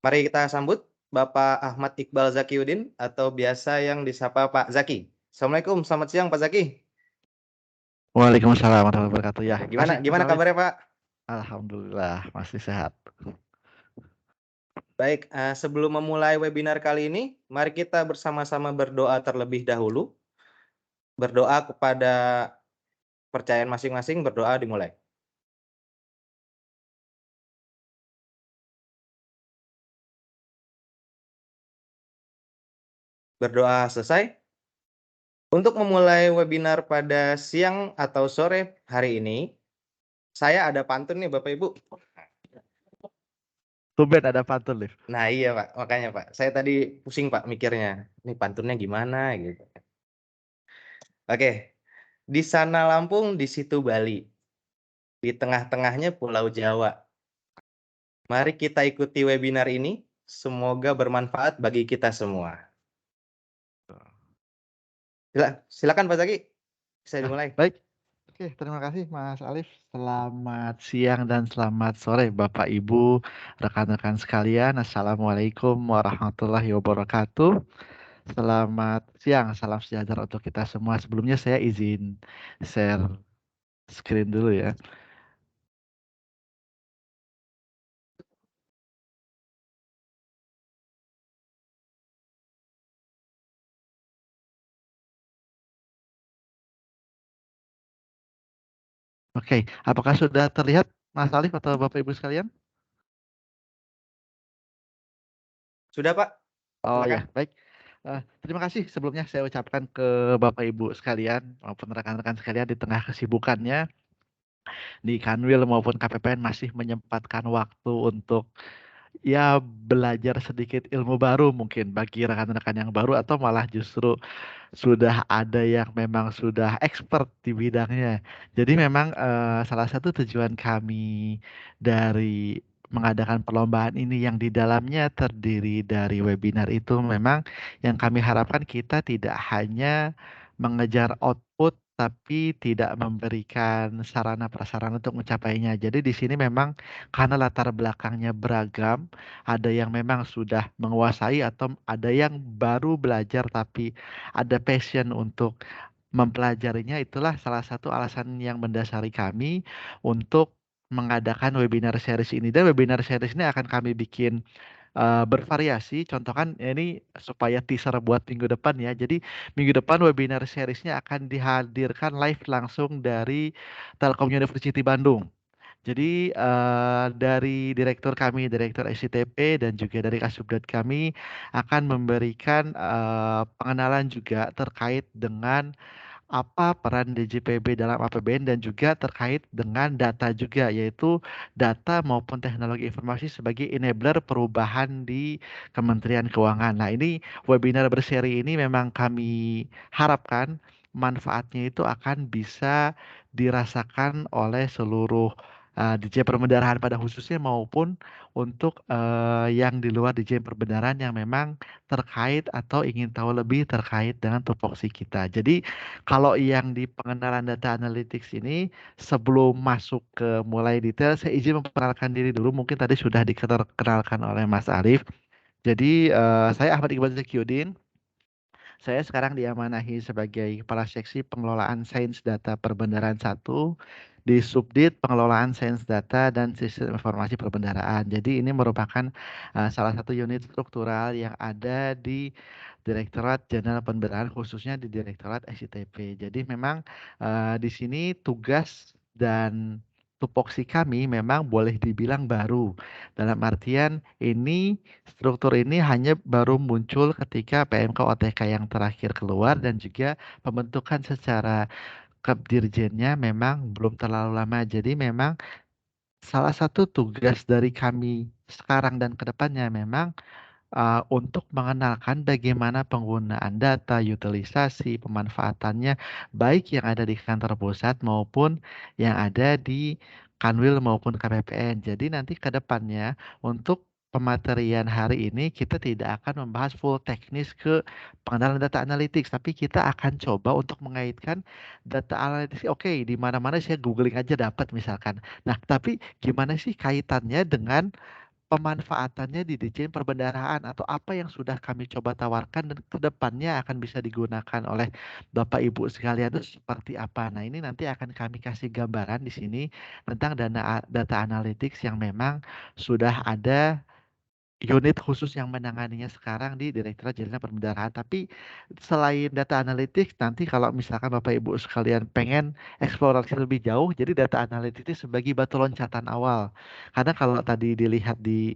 Mari kita sambut Bapak Ahmad Iqbal Zakiuddin atau biasa yang disapa Pak Zaki. Assalamualaikum, selamat siang Pak Zaki. Waalaikumsalam warahmatullahi wabarakatuh. Ya, Gimana makasih Mas gimana Alif. kabarnya Pak? Alhamdulillah masih sehat. Baik, sebelum memulai webinar kali ini, mari kita bersama-sama berdoa terlebih dahulu. Berdoa kepada kepercayaan masing-masing, berdoa dimulai. Berdoa selesai. Untuk memulai webinar pada siang atau sore hari ini, saya ada pantun nih Bapak Ibu. Tumben ada pantun, Liv. Nah iya Pak, makanya Pak. Saya tadi pusing Pak mikirnya, ini pantunnya gimana gitu. Oke, di sana Lampung, di situ Bali. Di tengah-tengahnya Pulau Jawa. Mari kita ikuti webinar ini. Semoga bermanfaat bagi kita semua. Silakan Pak Zaki, bisa dimulai. Baik. Oke, terima kasih Mas Alif. Selamat siang dan selamat sore Bapak Ibu, rekan-rekan sekalian. Assalamualaikum warahmatullahi wabarakatuh. Selamat siang, salam sejahtera untuk kita semua. Sebelumnya saya izin share screen dulu ya. Oke, apakah sudah terlihat Mas Alif atau Bapak Ibu sekalian? Sudah Pak, Oh silakan. ya, baik. Terima kasih sebelumnya saya ucapkan ke Bapak Ibu sekalian maupun rekan-rekan sekalian di tengah kesibukannya di Kanwil maupun KPPN masih menyempatkan waktu untuk ya belajar sedikit ilmu baru mungkin bagi rekan-rekan yang baru atau malah justru sudah ada yang memang sudah expert di bidangnya. Jadi memang salah satu tujuan kami dari mengadakan perlombaan ini yang di dalamnya terdiri dari webinar itu memang yang kami harapkan kita tidak hanya mengejar output tapi tidak memberikan sarana prasarana untuk mencapainya. Jadi di sini memang karena latar belakangnya beragam, ada yang memang sudah menguasai atau ada yang baru belajar tapi ada passion untuk mempelajarinya, itulah salah satu alasan yang mendasari kami untuk mengadakan webinar series ini. Dan webinar series ini akan kami bikin bervariasi. Contoh kan ini supaya teaser buat minggu depan ya. Jadi minggu depan webinar seriesnya akan dihadirkan live langsung dari Telkom University Bandung. Jadi dari direktur kami, direktur SCTP dan juga dari Kasubdad kami akan memberikan pengenalan juga terkait dengan apa peran DJPB dalam APBN dan juga terkait dengan data juga, yaitu data maupun teknologi informasi sebagai enabler perubahan di Kementerian Keuangan. Nah, ini webinar berseri ini memang kami harapkan manfaatnya itu akan bisa dirasakan oleh seluruh DJ perbendaharaan pada khususnya maupun untuk yang di luar DJ perbendaharaan yang memang terkait atau ingin tahu lebih terkait dengan tupoksi kita. Jadi kalau yang di pengenalan data analytics ini sebelum masuk ke mulai detail, saya izin memperkenalkan diri dulu. Mungkin tadi sudah dikenalkan oleh Mas Arif. Jadi saya Ahmad Iqbal Zakiuddin. Saya sekarang diamanahi sebagai Kepala Seksi Pengelolaan Sains Data Perbendaharaan 1 di Subdit Pengelolaan Sains Data dan Sistem Informasi Perbendaharaan. Jadi ini merupakan salah satu unit struktural yang ada di Direktorat Jenderal Pembendaharaan khususnya di Direktorat SCTP. Jadi memang di sini tugas dan tupoksi kami memang boleh dibilang baru. Dalam artian ini struktur ini hanya baru muncul ketika PMK OTK yang terakhir keluar dan juga pembentukan secara Kapdirjennya memang belum terlalu lama. Jadi memang salah satu tugas dari kami sekarang dan kedepannya memang untuk mengenalkan bagaimana penggunaan data, utilisasi, pemanfaatannya, baik yang ada di kantor pusat maupun yang ada di Kanwil maupun KPPN. Jadi nanti ke depannya untuk pematerian hari ini kita tidak akan membahas full teknis ke pengenalan data analytics, tapi kita akan coba untuk mengaitkan data analytics. Oke, di mana-mana saya googling aja dapat misalkan. Nah, tapi gimana sih kaitannya dengan pemanfaatannya di Ditjen Perbendaharaan atau apa yang sudah kami coba tawarkan dan ke depannya akan bisa digunakan oleh Bapak Ibu sekalian itu seperti apa. Nah, ini nanti akan kami kasih gambaran di sini tentang data analytics yang memang sudah ada unit khusus yang menanganinya sekarang di Direktorat Jenderal Perbendaharaan. Tapi selain data analytics, nanti kalau misalkan Bapak Ibu sekalian pengen eksplorasi lebih jauh, jadi data analytics itu sebagai batu loncatan awal. Karena kalau tadi dilihat di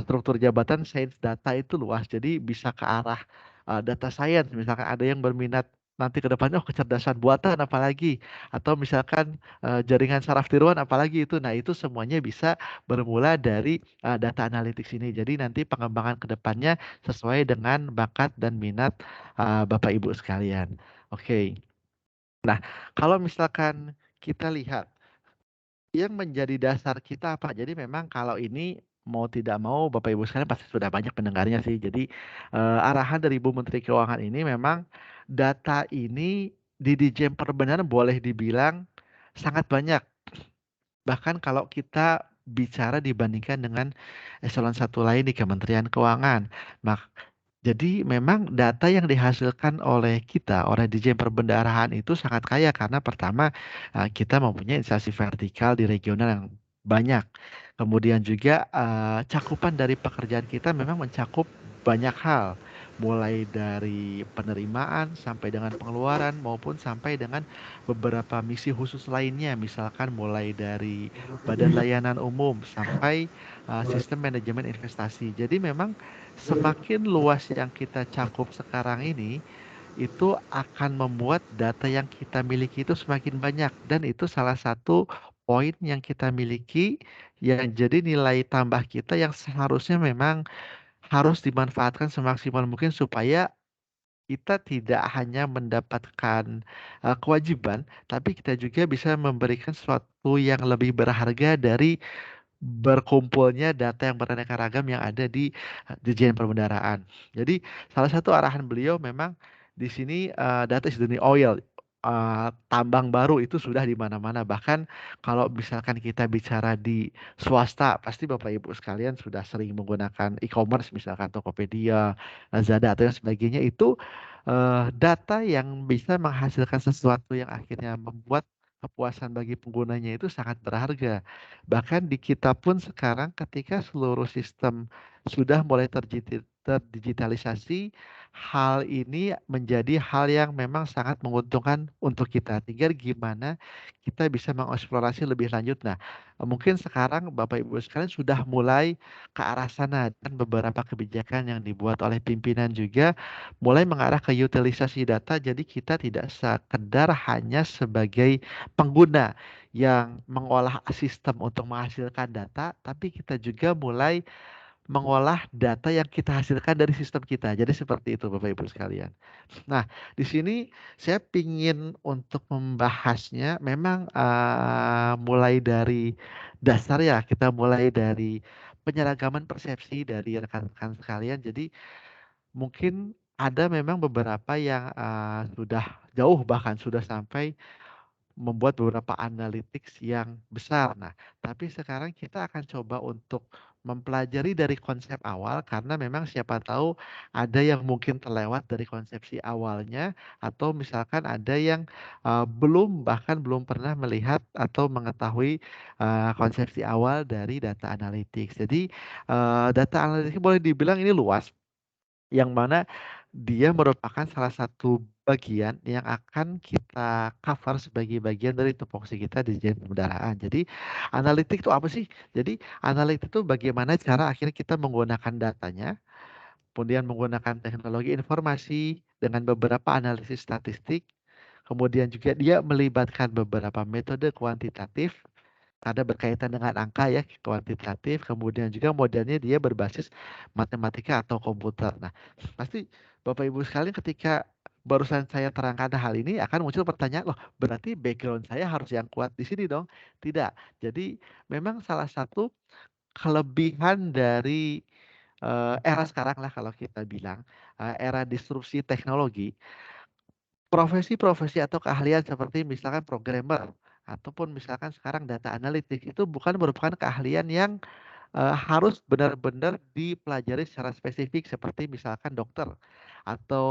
struktur jabatan sains data itu luas, jadi bisa ke arah data science, misalkan ada yang berminat nanti ke depannya, oh kecerdasan buatan apalagi, atau misalkan jaringan saraf tiruan apalagi itu. Nah, itu semuanya bisa bermula dari data analytics ini. Jadi nanti pengembangan ke depannya sesuai dengan bakat dan minat Bapak Ibu sekalian. Oke. Nah, kalau misalkan kita lihat yang menjadi dasar kita apa? Jadi memang kalau ini mau tidak mau Bapak Ibu sekalian pasti sudah banyak mendengarnya sih. Jadi arahan dari Ibu Menteri Keuangan ini memang data ini di Ditjen Perbendaharaan boleh dibilang sangat banyak. Bahkan kalau kita bicara dibandingkan dengan eselon satu lain di Kementerian Keuangan. Jadi memang data yang dihasilkan oleh kita, oleh Ditjen Perbendaharaan itu sangat kaya karena pertama kita mempunyai instansi vertikal di regional yang banyak. Kemudian juga cakupan dari pekerjaan kita memang mencakup banyak hal, mulai dari penerimaan sampai dengan pengeluaran maupun sampai dengan beberapa misi khusus lainnya, misalkan mulai dari Badan Layanan Umum sampai sistem manajemen investasi. Jadi memang semakin luas yang kita cakup sekarang ini, itu akan membuat data yang kita miliki itu semakin banyak. Dan itu salah satu poin yang kita miliki yang jadi nilai tambah kita yang seharusnya memang harus dimanfaatkan semaksimal mungkin supaya kita tidak hanya mendapatkan kewajiban, tapi kita juga bisa memberikan sesuatu yang lebih berharga dari berkumpulnya data yang beraneka ragam yang ada di Dirjen Perbendaharaan. Jadi salah satu arahan beliau memang di sini data is the new oil. Tambang baru itu sudah di mana-mana. Bahkan kalau misalkan kita bicara di swasta, pasti Bapak Ibu sekalian sudah sering menggunakan e-commerce, misalkan Tokopedia, Lazada atau yang sebagainya itu data yang bisa menghasilkan sesuatu yang akhirnya membuat kepuasan bagi penggunanya itu sangat berharga. Bahkan di kita pun sekarang ketika seluruh sistem sudah mulai terdigitalisasi, hal ini menjadi hal yang memang sangat menguntungkan untuk kita. Tinggal gimana kita bisa mengeksplorasi lebih lanjut. Nah, mungkin sekarang Bapak Ibu sekalian sudah mulai ke arah sana dan beberapa kebijakan yang dibuat oleh pimpinan juga mulai mengarah ke utilisasi data. Jadi kita tidak sekedar hanya sebagai pengguna yang mengolah sistem untuk menghasilkan data, tapi kita juga mulai mengolah data yang kita hasilkan dari sistem kita. Jadi seperti itu Bapak Ibu sekalian. Nah, di sini saya ingin untuk membahasnya memang mulai dari dasar ya, kita mulai dari penyeragaman persepsi dari rekan-rekan sekalian. Jadi mungkin ada memang beberapa yang sudah jauh bahkan sudah sampai membuat beberapa analytics yang besar. Nah, tapi sekarang kita akan coba untuk mempelajari dari konsep awal karena memang siapa tahu ada yang mungkin terlewat dari konsepsi awalnya atau misalkan ada yang bahkan belum pernah melihat atau mengetahui konsepsi awal dari data analytics. Jadi data analytics boleh dibilang ini luas yang mana dia merupakan salah satu bagian yang akan kita cover sebagai bagian dari tupoksi kita di Dirjen Perbendaharaan. Jadi analitik itu apa sih? Jadi analitik itu bagaimana cara akhirnya kita menggunakan datanya, kemudian menggunakan teknologi informasi dengan beberapa analisis statistik, kemudian juga dia melibatkan beberapa metode kuantitatif karena berkaitan dengan angka ya, kuantitatif, kemudian juga modelnya dia berbasis matematika atau komputer. Nah, pasti Bapak Ibu sekalian ketika barusan saya terangkan hal ini akan muncul pertanyaan, loh berarti background saya harus yang kuat di sini dong? Tidak. Jadi memang salah satu kelebihan dari era sekarang lah kalau kita bilang, era disrupsi teknologi, profesi-profesi atau keahlian seperti misalkan programmer ataupun misalkan sekarang data analitik itu bukan merupakan keahlian yang harus benar-benar dipelajari secara spesifik seperti misalkan dokter atau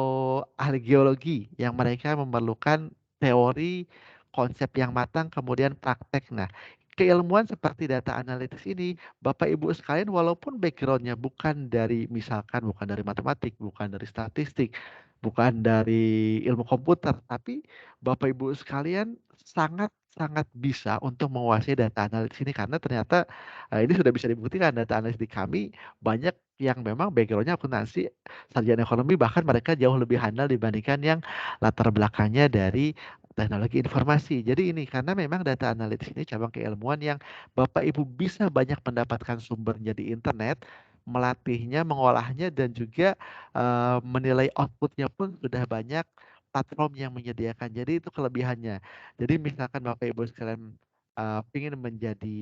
ahli geologi yang mereka memerlukan teori, konsep yang matang, kemudian praktek. Nah, keilmuan seperti data analitis ini, Bapak Ibu sekalian, walaupun backgroundnya bukan dari misalkan bukan dari matematik, bukan dari statistik, bukan dari ilmu komputer, tapi Bapak Ibu sekalian sangat sangat bisa untuk menguasai data analitis ini karena ternyata ini sudah bisa dibuktikan data analisis di kami banyak yang memang backgroundnya akuntansi, sarjana ekonomi, bahkan mereka jauh lebih handal dibandingkan yang latar belakangnya dari teknologi informasi. Jadi ini karena memang data analitis ini cabang keilmuan yang Bapak Ibu bisa banyak mendapatkan sumbernya di internet, melatihnya, mengolahnya, dan juga menilai outputnya pun sudah banyak platform yang menyediakan. Jadi itu kelebihannya. Jadi misalkan Bapak Ibu sekalian ingin menjadi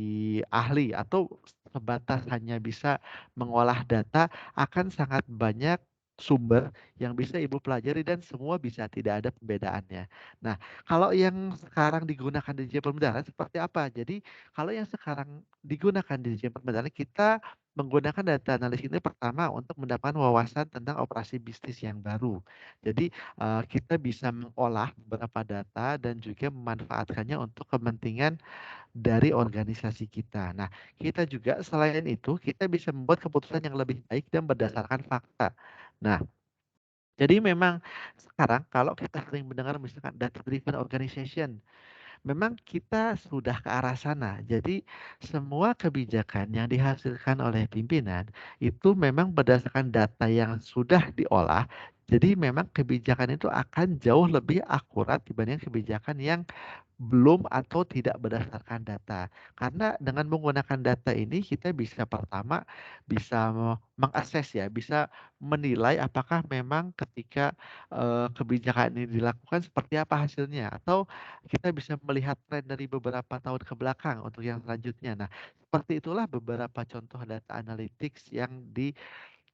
ahli atau sebatas hanya bisa mengolah data, akan sangat banyak sumber yang bisa Ibu pelajari dan semua bisa, tidak ada pembedaannya. Nah, kalau yang sekarang digunakan di digital pembedahan seperti apa? Jadi, kalau yang sekarang digunakan di digital pembedahan, kita menggunakan data analisis ini pertama untuk mendapatkan wawasan tentang operasi bisnis yang baru. Jadi, kita bisa mengolah beberapa data dan juga memanfaatkannya untuk kepentingan dari organisasi kita. Nah, kita juga selain itu, kita bisa membuat keputusan yang lebih baik dan berdasarkan fakta. Nah, jadi memang sekarang kalau kita sering mendengar misalkan data driven organization, memang kita sudah ke arah sana. Jadi semua kebijakan yang dihasilkan oleh pimpinan itu memang berdasarkan data yang sudah diolah. Jadi memang kebijakan itu akan jauh lebih akurat dibanding kebijakan yang belum atau tidak berdasarkan data. Karena dengan menggunakan data ini kita bisa pertama bisa mengakses ya, bisa menilai apakah memang ketika kebijakan ini dilakukan seperti apa hasilnya atau kita bisa melihat tren dari beberapa tahun ke belakang untuk yang selanjutnya. Nah, seperti itulah beberapa contoh data analytics yang di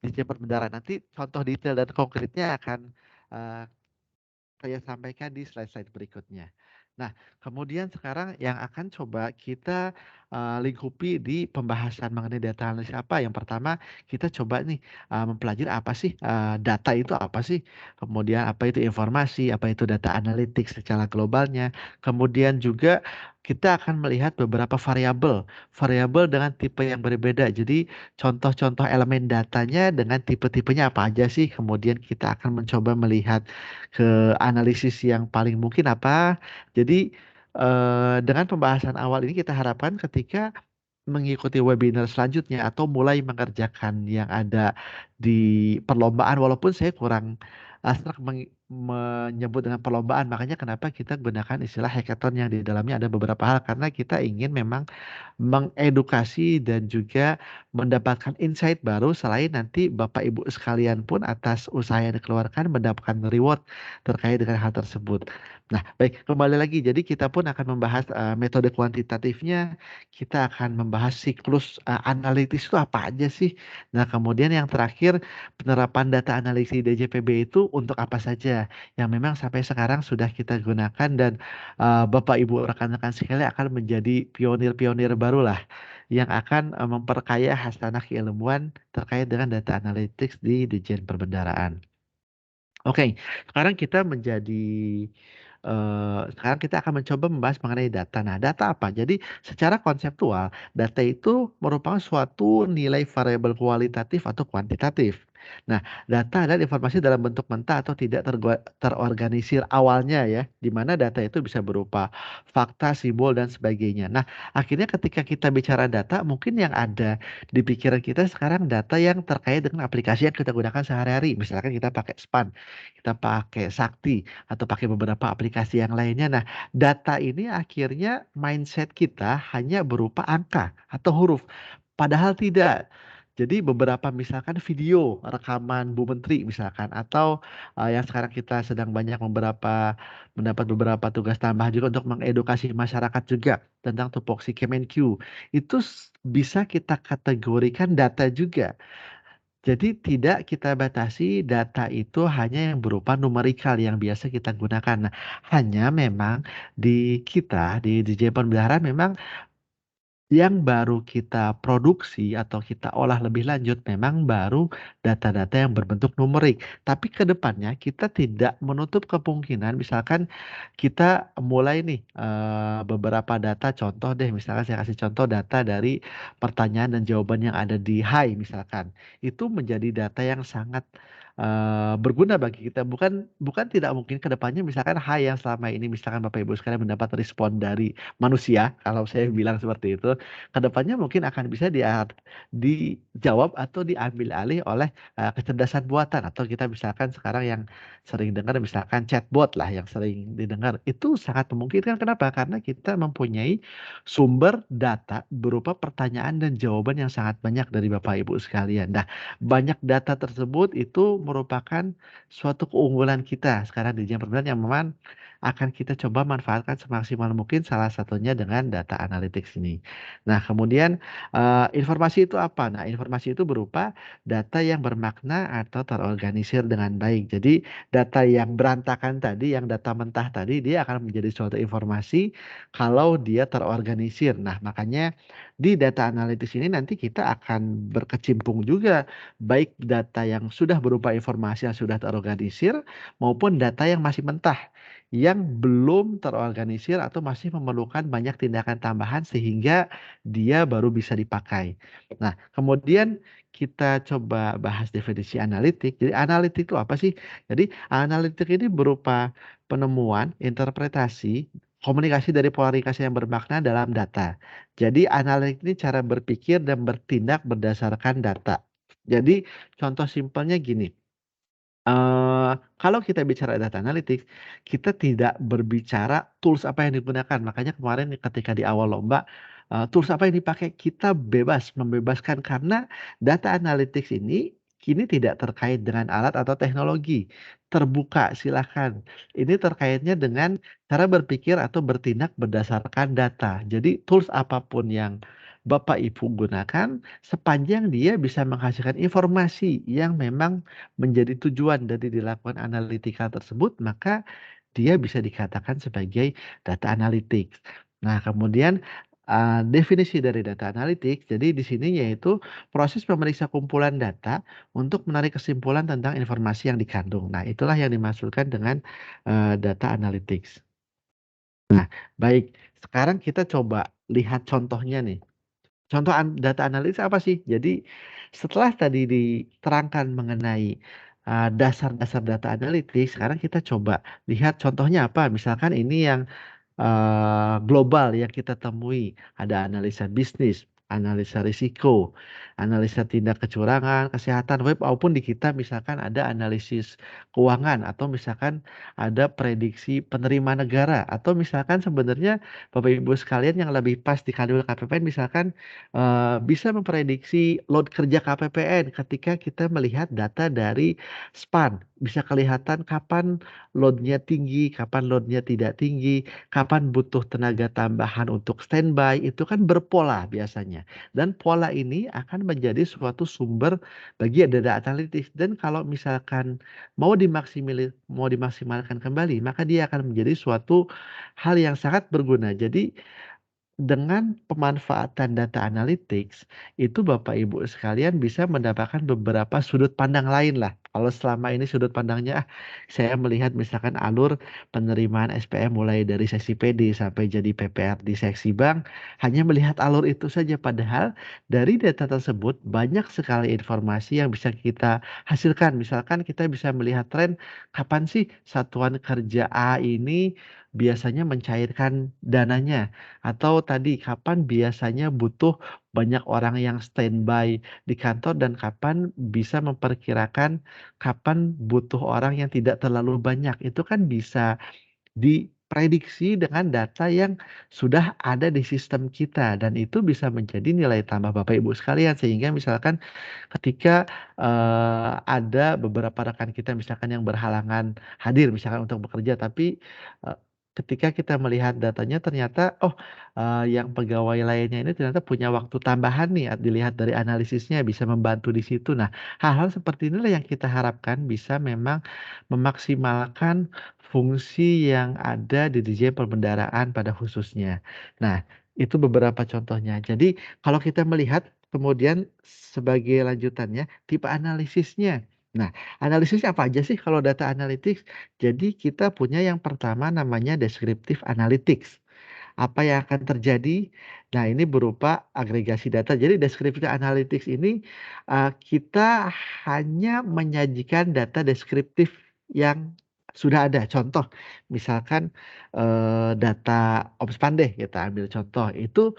Jabar Bendara. Nanti contoh detail dan konkretnya akan eh, saya sampaikan di slide-slide berikutnya. Nah, kemudian sekarang yang akan coba kita lingkupi di pembahasan mengenai data analisis apa. Yang pertama, kita coba nih mempelajari apa sih data itu apa sih. Kemudian apa itu informasi, apa itu data analitik secara globalnya. Kemudian juga kita akan melihat beberapa variabel, variabel dengan tipe yang berbeda. Jadi contoh-contoh elemen datanya dengan tipe-tipenya apa aja sih. Kemudian kita akan mencoba melihat ke analisis yang paling mungkin apa. Jadi dengan pembahasan awal ini kita harapkan ketika mengikuti webinar selanjutnya atau mulai mengerjakan yang ada di perlombaan, walaupun saya kurang asrak menyebut dengan perlombaan, makanya kenapa kita gunakan istilah hackathon yang di dalamnya ada beberapa hal karena kita ingin memang mengedukasi dan juga mendapatkan insight baru selain nanti Bapak Ibu sekalian pun atas usaha yang dikeluarkan mendapatkan reward terkait dengan hal tersebut. Nah, baik, kembali lagi. Jadi kita pun akan membahas metode kuantitatifnya, kita akan membahas siklus analitis itu apa aja sih. Nah, kemudian yang terakhir penerapan data analisis DJPB itu untuk apa saja yang memang sampai sekarang sudah kita gunakan dan Bapak Ibu rekan-rekan sekalian akan menjadi pionir-pionir barulah yang akan memperkaya hasanah keilmuan terkait dengan data analytics di Ditjen Perbendaraan. Oke, sekarang kita sekarang kita akan mencoba membahas mengenai data. Nah, data apa? Jadi, secara konseptual, data itu merupakan suatu nilai variabel kualitatif atau kuantitatif. Nah, data adalah informasi dalam bentuk mentah atau tidak terorganisir awalnya ya, di mana data itu bisa berupa fakta, simbol, dan sebagainya. Nah, akhirnya ketika kita bicara data, mungkin yang ada di pikiran kita sekarang data yang terkait dengan aplikasi yang kita gunakan sehari-hari. Misalkan kita pakai Span, kita pakai Sakti, atau pakai beberapa aplikasi yang lainnya. Nah, data ini akhirnya mindset kita hanya berupa angka atau huruf. Padahal tidak. Jadi beberapa misalkan video rekaman Bu Menteri misalkan atau yang sekarang kita sedang banyak mendapat beberapa tugas tambah juga untuk mengedukasi masyarakat juga tentang tupoksi Kemenq. Itu bisa kita kategorikan data juga. Jadi tidak kita batasi data itu hanya yang berupa numerikal yang biasa kita gunakan. Nah, hanya memang di kita di Japan Bendahara memang Yang baru kita produksi atau kita olah lebih lanjut memang baru data-data yang berbentuk numerik. Tapi ke depannya kita tidak menutup kemungkinan misalkan kita mulai nih beberapa data contoh deh misalkan saya kasih contoh data dari pertanyaan dan jawaban yang ada di Hai misalkan. Itu menjadi data yang sangat berguna bagi kita. Bukan bukan tidak mungkin ke depannya misalkan Hai yang selama ini misalkan Bapak Ibu sekalian mendapat respon dari manusia kalau saya bilang seperti itu kedepannya mungkin akan bisa dijawab atau diambil alih oleh kecerdasan buatan atau kita misalkan sekarang yang sering dengar misalkan chatbot lah yang sering didengar itu sangat memungkinkan kenapa? Karena kita mempunyai sumber data berupa pertanyaan dan jawaban yang sangat banyak dari Bapak Ibu sekalian. Nah, banyak data tersebut itu merupakan suatu keunggulan kita sekarang di zaman perbendaharaan yang memang akan kita coba manfaatkan semaksimal mungkin salah satunya dengan data analytics ini. Nah, kemudian informasi itu apa? Nah, informasi itu berupa data yang bermakna atau terorganisir dengan baik. Jadi, data yang berantakan tadi, yang data mentah tadi, dia akan menjadi suatu informasi kalau dia terorganisir. Nah, makanya di data analytics ini nanti kita akan berkecimpung juga baik data yang sudah berupa informasi yang sudah terorganisir maupun data yang masih mentah yang belum terorganisir atau masih memerlukan banyak tindakan tambahan sehingga dia baru bisa dipakai. Nah, kemudian kita coba bahas definisi analitik. Jadi analitik itu apa sih? Jadi analitik ini berupa penemuan, interpretasi, komunikasi dari polarisasi yang bermakna dalam data. Jadi analitik ini cara berpikir dan bertindak berdasarkan data. Jadi contoh simpelnya gini. Kalau kita bicara data analytics, kita tidak berbicara tools apa yang digunakan. Makanya kemarin ketika di awal lomba, tools apa yang dipakai, kita bebas, membebaskan karena data analytics ini kini tidak terkait dengan alat atau teknologi. Terbuka, silakan. Ini terkaitnya dengan cara berpikir atau bertindak berdasarkan data. Jadi tools apapun yang Bapak Ibu gunakan, sepanjang dia bisa menghasilkan informasi yang memang menjadi tujuan dari dilakukan analitika tersebut, maka dia bisa dikatakan sebagai data analytics. Nah, kemudian definisi dari data analytics, jadi di sini yaitu proses memeriksa kumpulan data untuk menarik kesimpulan tentang informasi yang dikandung. Nah, itulah yang dimaksudkan dengan data analytics. Nah, baik, sekarang kita coba lihat contohnya nih. Contoh data analis apa sih? Jadi setelah tadi diterangkan mengenai dasar-dasar data analitik, sekarang kita coba lihat contohnya apa. Misalkan ini yang global yang kita temui. Ada analisa bisnis, analisa risiko, analisa tindak kecurangan, kesehatan web, maupun di kita misalkan ada analisis keuangan atau misalkan ada prediksi penerima negara atau misalkan sebenarnya Bapak Ibu sekalian yang lebih pas di Kanwil KPPN misalkan bisa memprediksi load kerja KPPN ketika kita melihat data dari SPAN. Bisa kelihatan kapan loadnya tinggi, kapan loadnya tidak tinggi, kapan butuh tenaga tambahan untuk standby, itu kan berpola biasanya. Dan pola ini akan menjadi suatu sumber bagi data analitis. Dan kalau misalkan mau dimaksimalkan kembali, maka dia akan menjadi suatu hal yang sangat berguna. Jadi dengan pemanfaatan data analytics, itu Bapak Ibu sekalian bisa mendapatkan beberapa sudut pandang lain lah. Kalau selama ini sudut pandangnya, saya melihat misalkan alur penerimaan SPM mulai dari seksi PD sampai jadi PPR di seksi bank, hanya melihat alur itu saja. Padahal dari data tersebut banyak sekali informasi yang bisa kita hasilkan. Misalkan kita bisa melihat tren kapan sih satuan kerja A ini biasanya mencairkan dananya atau tadi kapan biasanya butuh banyak orang yang standby di kantor dan kapan bisa memperkirakan kapan butuh orang yang tidak terlalu banyak. Itu kan bisa diprediksi dengan data yang sudah ada di sistem kita dan itu bisa menjadi nilai tambah Bapak Ibu sekalian sehingga misalkan ketika ada beberapa rekan kita misalkan yang berhalangan hadir misalkan untuk bekerja tapi eee, ketika kita melihat datanya ternyata oh yang pegawai lainnya ini ternyata punya waktu tambahan nih, dilihat dari analisisnya bisa membantu di situ. Nah, hal-hal seperti inilah yang kita harapkan bisa memang memaksimalkan fungsi yang ada di Dirjen Perbendaharaan pada khususnya. Nah, Itu beberapa contohnya. Jadi kalau kita melihat kemudian sebagai lanjutannya tipe analisisnya. Nah, analisis apa aja sih kalau data analytics? Jadi kita punya yang pertama namanya descriptive analytics. Apa yang akan terjadi? Nah, ini berupa agregasi data. Jadi descriptive analytics ini kita hanya menyajikan data deskriptif yang sudah ada. Contoh, misalkan data Omspan deh kita ambil contoh. Itu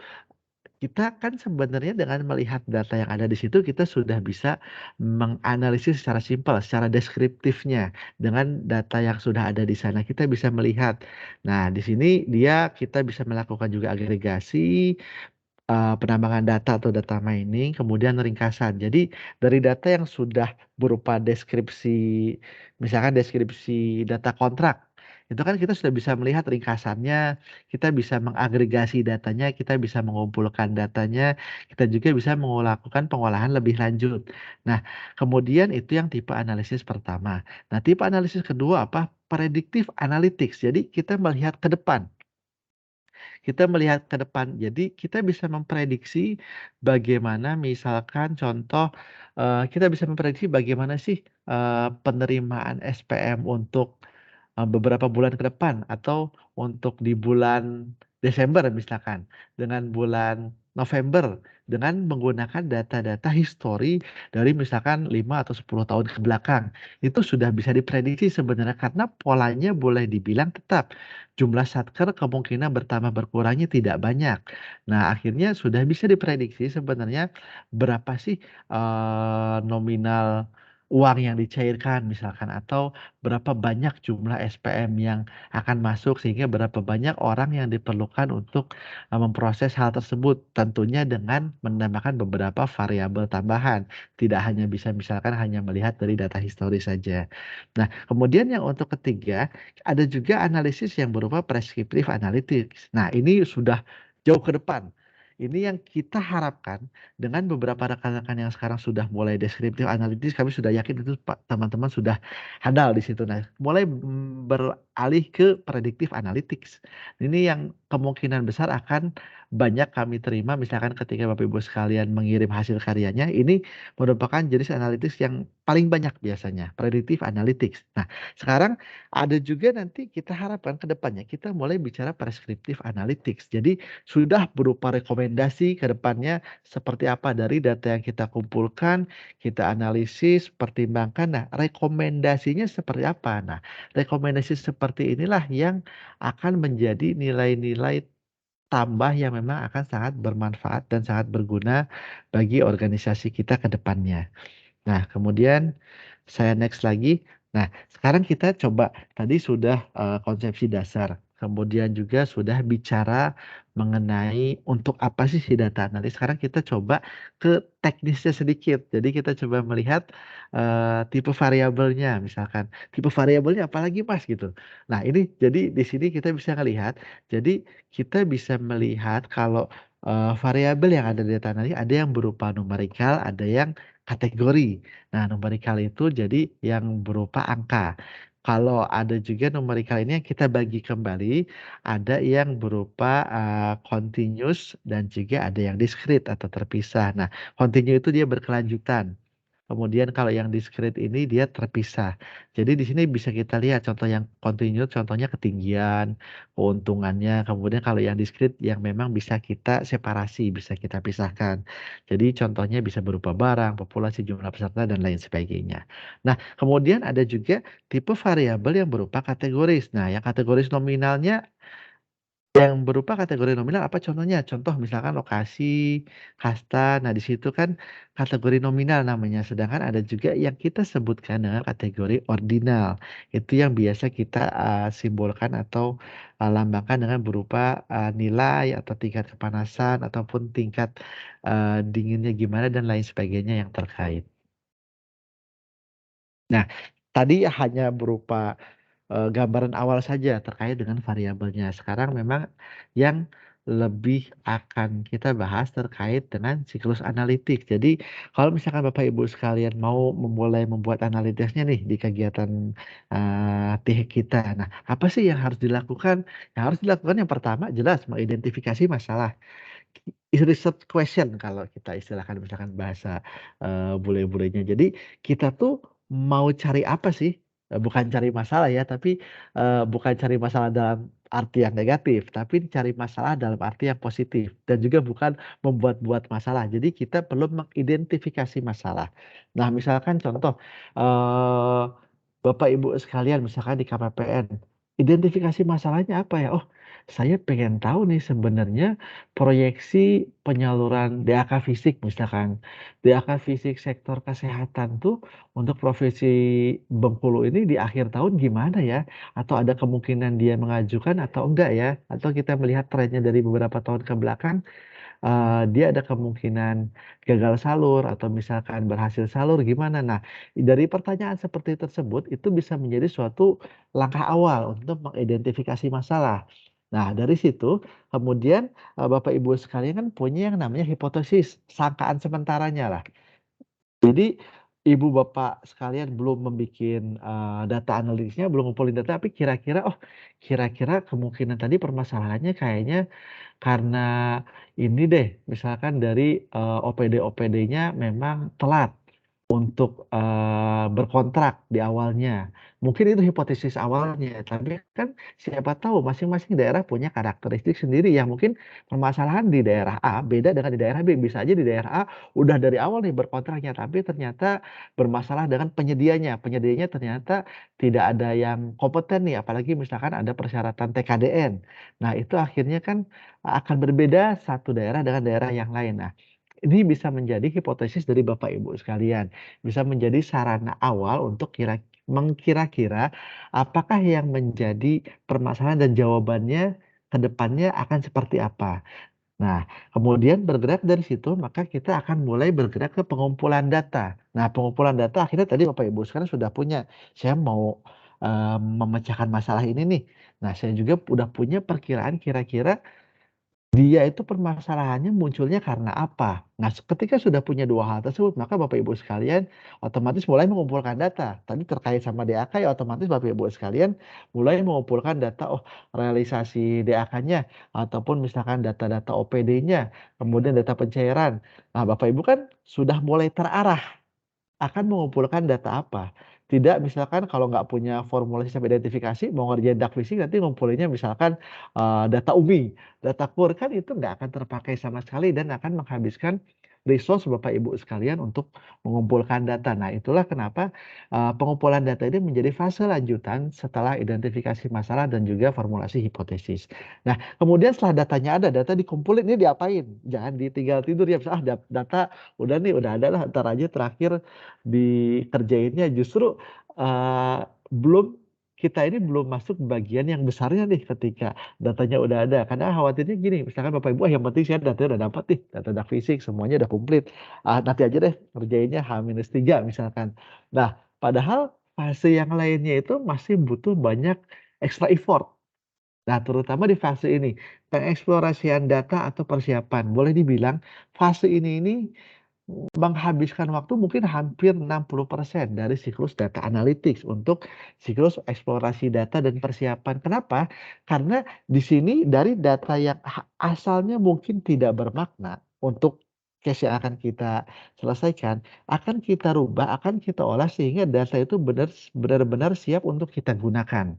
kita kan sebenarnya dengan melihat data yang ada di situ kita sudah bisa menganalisis secara simpel, secara deskriptifnya dengan data yang sudah ada di sana kita bisa melihat. Nah, di sini kita bisa melakukan juga agregasi, penambangan data atau data mining, kemudian ringkasan. Jadi dari data yang sudah berupa deskripsi, misalkan deskripsi data kontrak, itu kan kita sudah bisa melihat ringkasannya, kita bisa mengagregasi datanya, kita bisa mengumpulkan datanya, kita juga bisa melakukan pengolahan lebih lanjut. Nah, kemudian itu yang tipe analisis pertama. Nah, tipe analisis kedua apa? Predictive analytics. Jadi kita melihat ke depan. Kita melihat ke depan. Jadi kita bisa memprediksi bagaimana misalkan contoh, kita bisa memprediksi bagaimana sih, penerimaan SPM untuk, beberapa bulan ke depan atau untuk di bulan Desember misalkan, dengan bulan November, dengan menggunakan data-data histori dari misalkan 5 atau 10 tahun ke belakang. Itu sudah bisa diprediksi sebenarnya karena polanya boleh dibilang tetap. Jumlah satker kemungkinan bertambah berkurangnya tidak banyak. Nah, akhirnya sudah bisa diprediksi sebenarnya berapa sih, nominal uang yang dicairkan misalkan atau berapa banyak jumlah SPM yang akan masuk sehingga berapa banyak orang yang diperlukan untuk, memproses hal tersebut. Tentunya dengan menambahkan beberapa variabel tambahan, tidak hanya bisa misalkan hanya melihat dari data historis saja. Nah, kemudian yang untuk ketiga ada juga analisis yang berupa prescriptive analytics. Nah, ini sudah jauh ke depan. Ini yang kita harapkan dengan beberapa rekan-rekan yang sekarang sudah mulai descriptive analytics, kami sudah yakin itu teman-teman sudah handal di situ. Nah, mulai beralih ke predictive analytics. Ini yang kemungkinan besar akan banyak kami terima misalkan ketika Bapak Ibu sekalian mengirim hasil karyanya, ini merupakan jenis analytics yang paling banyak biasanya, predictive analytics. Nah, sekarang ada juga nanti kita harapkan ke depannya kita mulai bicara prescriptive analytics. Jadi sudah berupa rekomendasi ke depannya seperti apa dari data yang kita kumpulkan, kita analisis, pertimbangkan. Nah, rekomendasinya seperti apa? Nah, rekomendasi seperti inilah yang akan menjadi nilai-nilai tambah yang memang akan sangat bermanfaat dan sangat berguna bagi organisasi kita ke depannya. Nah, kemudian saya next lagi. Nah, sekarang kita coba tadi sudah, konsepsi dasar, kemudian juga sudah bicara mengenai untuk apa sih si data analis. Sekarang kita coba ke teknisnya sedikit. Jadi kita coba melihat, tipe variabelnya misalkan, "Tipe variabelnya apalagi Mas?" Gitu. Nah, ini jadi di sini kita bisa ngelihat, jadi kita bisa melihat kalau, variabel yang ada di data analis ada yang berupa numerikal, ada yang kategori. Nah, numerikal itu jadi yang berupa angka. Kalau ada juga numerikal ini yang kita bagi kembali, ada yang berupa, continuous dan juga ada yang discrete atau terpisah. Nah, continue itu dia berkelanjutan. Kemudian kalau yang discrete ini dia terpisah. Jadi di sini bisa kita lihat contoh yang continue, contohnya ketinggian, keuntungannya. Kemudian kalau yang discrete yang memang bisa kita separasi, bisa kita pisahkan. Jadi contohnya bisa berupa barang, populasi, jumlah peserta, dan lain sebagainya. Nah, kemudian ada juga tipe variabel yang berupa kategoris. Nah, yang kategoris nominalnya yang berupa kategori nominal apa contohnya? Contoh misalkan lokasi, kasta, nah di situ kan kategori nominal namanya, sedangkan ada juga yang kita sebutkan dengan kategori ordinal. Itu yang biasa kita, simbolkan atau, lambangkan dengan berupa, nilai atau tingkat kepanasan ataupun tingkat, dinginnya gimana dan lain sebagainya yang terkait. Nah, tadi hanya berupa gambaran awal saja terkait dengan variabelnya. Sekarang memang yang lebih akan kita bahas terkait dengan siklus analitik. Jadi kalau misalkan Bapak Ibu sekalian mau memulai membuat analitisnya nih di kegiatan TIHIK kita. Nah, apa sih yang harus dilakukan? Yang harus dilakukan yang pertama jelas mengidentifikasi masalah. Is research question kalau kita istilahkan misalkan bahasa, bule-bulenya. Jadi kita tuh mau cari apa sih? Bukan cari masalah ya, tapi, bukan cari masalah dalam arti yang negatif, tapi cari masalah dalam arti yang positif dan juga bukan membuat-buat masalah. Jadi kita perlu mengidentifikasi masalah. Nah, misalkan contoh, eee, Bapak Ibu sekalian misalkan di KPPN, identifikasi masalahnya apa ya? Oh, saya pengen tahu nih sebenarnya proyeksi penyaluran DAK fisik misalkan, DAK fisik sektor kesehatan tuh untuk provinsi Bengkulu ini di akhir tahun gimana ya? Atau ada kemungkinan dia mengajukan atau enggak ya? Atau kita melihat trennya dari beberapa tahun ke belakang, dia ada kemungkinan gagal salur atau misalkan berhasil salur gimana? Nah, dari pertanyaan seperti tersebut itu bisa menjadi suatu langkah awal untuk mengidentifikasi masalah. Nah, dari situ kemudian, Bapak Ibu sekalian kan punya yang namanya hipotesis, sangkaan sementaranya lah. Jadi, ibu bapak sekalian belum membikin, data analitisnya, belum ngumpulin data, tapi kira-kira, oh kira-kira kemungkinan tadi permasalahannya kayaknya karena ini deh, misalkan dari, OPD-OPD-nya memang telat untuk, berkontrak di awalnya. Mungkin itu hipotesis awalnya, tapi kan siapa tahu masing-masing daerah punya karakteristik sendiri yang mungkin permasalahan di daerah A beda dengan di daerah B. Bisa aja di daerah A udah dari awal nih berkontraknya, tapi ternyata bermasalah dengan penyedianya. Penyedianya ternyata tidak ada yang kompeten nih, apalagi misalkan ada persyaratan TKDN. Nah, itu akhirnya kan akan berbeda satu daerah dengan daerah yang lain. Nah, ini bisa menjadi hipotesis dari Bapak Ibu sekalian, bisa menjadi sarana awal untuk mengkira-kira apakah yang menjadi permasalahan dan jawabannya ke depannya akan seperti apa. Nah, kemudian bergerak dari situ, maka kita akan mulai bergerak ke pengumpulan data. Nah, pengumpulan data akhirnya tadi Bapak Ibu sekarang sudah punya, saya mau, memecahkan masalah ini nih. Nah, saya juga udah punya perkiraan kira-kira dia itu permasalahannya munculnya karena apa? Nah, ketika sudah punya 2 hal tersebut, maka Bapak Ibu sekalian otomatis mulai mengumpulkan data. Tadi terkait sama DAK ya otomatis Bapak Ibu sekalian mulai mengumpulkan data, oh realisasi DAK-nya ataupun misalkan data-data OPD-nya, kemudian data pencairan. Nah, Bapak Ibu kan sudah mulai terarah akan mengumpulkan data apa. Tidak misalkan kalau nggak punya formula sistem identifikasi, mau ngerjain dak fisik nanti ngumpulinnya misalkan, data UMI, data KUR, kan itu nggak akan terpakai sama sekali dan akan menghabiskan resource Bapak Ibu sekalian untuk mengumpulkan data. Nah, itulah kenapa, pengumpulan data ini menjadi fase lanjutan setelah identifikasi masalah dan juga formulasi hipotesis. Nah, kemudian setelah datanya ada, data dikumpulin, ini diapain? Jangan ditinggal tidur ya, misal, data udah nih, udah ada lah, entar aja terakhir dikerjainnya. Justru, belum kita ini belum masuk bagian yang besarnya nih ketika datanya udah ada. Karena khawatirnya gini, misalkan Bapak Ibu, "Ah, yang penting saya datanya udah dapat nih, data dak fisik semuanya udah komplit. Ah, nanti aja deh ngerjainnya H-3 misalkan." Nah, padahal fase yang lainnya itu masih butuh banyak extra effort. Nah, terutama di fase ini, pengeksplorasian data atau persiapan. Boleh dibilang fase ini menghabiskan waktu mungkin hampir 60% dari siklus data analytics untuk siklus eksplorasi data dan persiapan. Kenapa? Karena di sini dari data yang asalnya mungkin tidak bermakna untuk case yang akan kita selesaikan, akan kita rubah, akan kita olah sehingga data itu benar-benar siap untuk kita gunakan.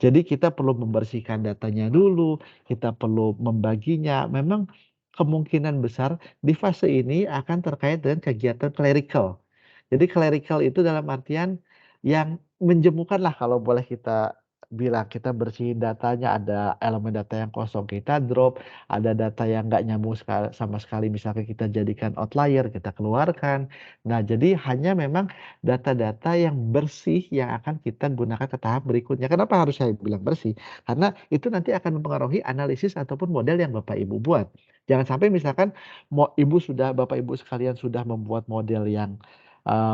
Jadi kita perlu membersihkan datanya dulu, kita perlu membaginya. Memang kemungkinan besar di fase ini akan terkait dengan kegiatan clerical. Jadi clerical itu dalam artian yang menjemukan lah kalau boleh kita bilang. Kita bersihin datanya, ada elemen data yang kosong kita drop, ada data yang nggak nyambung sama sekali misalnya kita jadikan outlier, kita keluarkan. Nah, jadi hanya memang data-data yang bersih yang akan kita gunakan ke tahap berikutnya. Kenapa harus saya bilang bersih? Karena itu nanti akan mempengaruhi analisis ataupun model yang Bapak Ibu buat. Jangan sampai misalkan Bapak Ibu sekalian sudah membuat model yang,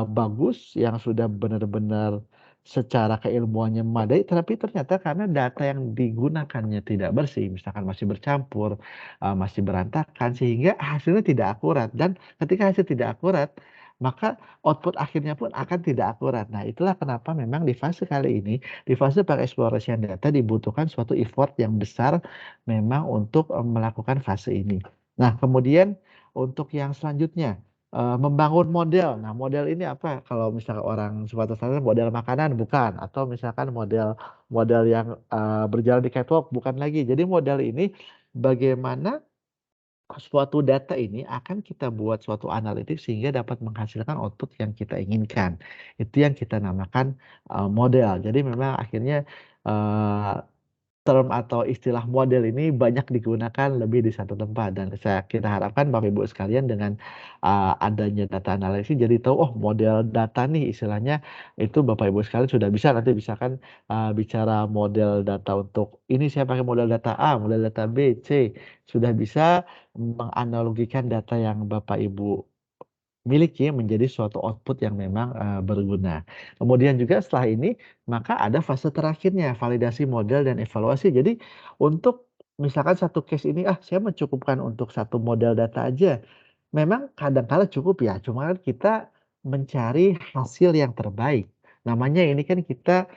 bagus, yang sudah benar-benar secara keilmuannya memadai, tapi ternyata karena data yang digunakannya tidak bersih, misalkan masih bercampur, masih berantakan, sehingga hasilnya tidak akurat. Dan ketika hasil tidak akurat, maka output akhirnya pun akan tidak akurat. Nah, itulah kenapa memang di fase kali ini, di fase pengeksplorasian data dibutuhkan suatu effort yang besar memang untuk melakukan fase ini. Nah, kemudian untuk yang selanjutnya, membangun model. Nah, model ini apa? Kalau misalkan orang sebatas tanya model makanan bukan, atau misalkan model model yang berjalan di catwalk bukan lagi. Jadi model ini bagaimana suatu data ini akan kita buat suatu analitik sehingga dapat menghasilkan output yang kita inginkan. Itu yang kita namakan model. Jadi memang akhirnya eh, term atau istilah model ini banyak digunakan lebih di satu tempat dan kita harapkan Bapak Ibu sekalian dengan adanya data analisis jadi tahu oh model data nih istilahnya itu Bapak Ibu sekalian sudah bisa nanti misalkan bicara model data untuk ini saya pakai model data A, model data B, C sudah bisa menganalogikan data yang Bapak Ibu miliki menjadi suatu output yang memang berguna. Kemudian juga setelah ini, maka ada fase terakhirnya, validasi model dan evaluasi. Jadi untuk misalkan satu case ini, saya mencukupkan untuk satu model data aja. Memang kadang kala cukup ya, cuma kan kita mencari hasil yang terbaik. Namanya ini kan kita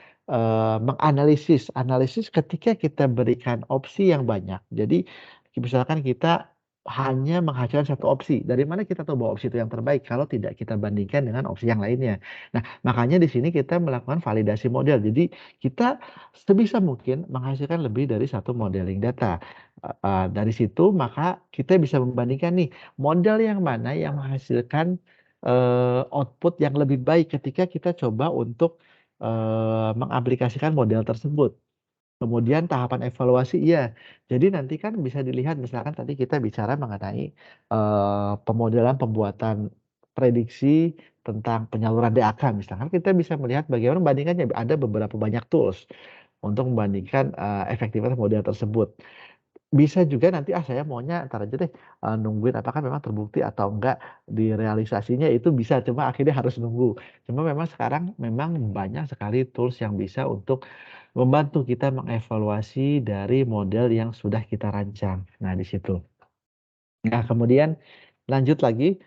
menganalisis, analisis ketika kita berikan opsi yang banyak. Jadi misalkan kita hanya menghasilkan satu opsi. Dari mana kita tahu bahwa opsi itu yang terbaik kalau tidak kita bandingkan dengan opsi yang lainnya. Nah, makanya di sini kita melakukan validasi model. Jadi kita sebisa mungkin menghasilkan lebih dari satu modeling data. Dari situ maka kita bisa membandingkan nih model yang mana yang menghasilkan output yang lebih baik ketika kita coba untuk mengaplikasikan model tersebut. Kemudian tahapan evaluasi iya. Jadi nanti kan bisa dilihat misalkan tadi kita bicara mengenai, pemodelan pembuatan prediksi tentang penyaluran DAK misalkan kita bisa melihat bagaimana membandingkannya, ada beberapa banyak tools untuk membandingkan, efektivitas model tersebut. Bisa juga nanti, saya maunya entar aja deh, nungguin apakah memang terbukti atau enggak di realisasinya itu bisa, cuma akhirnya harus nunggu. Cuma memang sekarang memang banyak sekali tools yang bisa untuk membantu kita mengevaluasi dari model yang sudah kita rancang. Nah, di situ. Nah, kemudian lanjut lagi,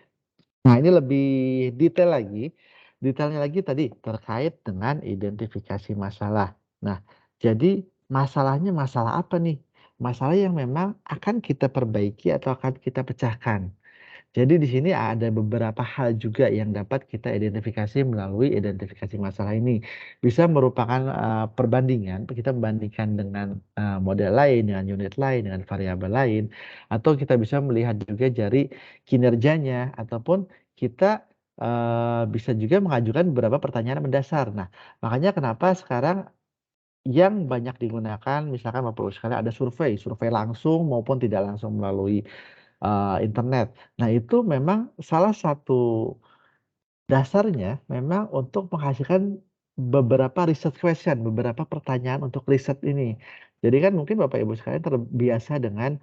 nah ini lebih detail lagi. Detailnya lagi tadi terkait dengan identifikasi masalah. Nah, jadi masalahnya masalah apa nih? Masalah yang memang akan kita perbaiki atau akan kita pecahkan. Jadi di sini ada beberapa hal juga yang dapat kita identifikasi melalui identifikasi masalah ini. Bisa merupakan, perbandingan, kita membandingkan dengan, model lain, dengan unit lain, dengan variabel lain, atau kita bisa melihat juga dari kinerjanya, ataupun kita, bisa juga mengajukan beberapa pertanyaan mendasar. Nah, makanya kenapa sekarang yang banyak digunakan misalkan Bapak Ibu sekalian ada survei, survei langsung maupun tidak langsung melalui internet. Nah, itu memang salah satu dasarnya memang untuk menghasilkan beberapa research question, beberapa pertanyaan untuk riset ini. Jadi kan mungkin Bapak Ibu sekalian terbiasa dengan,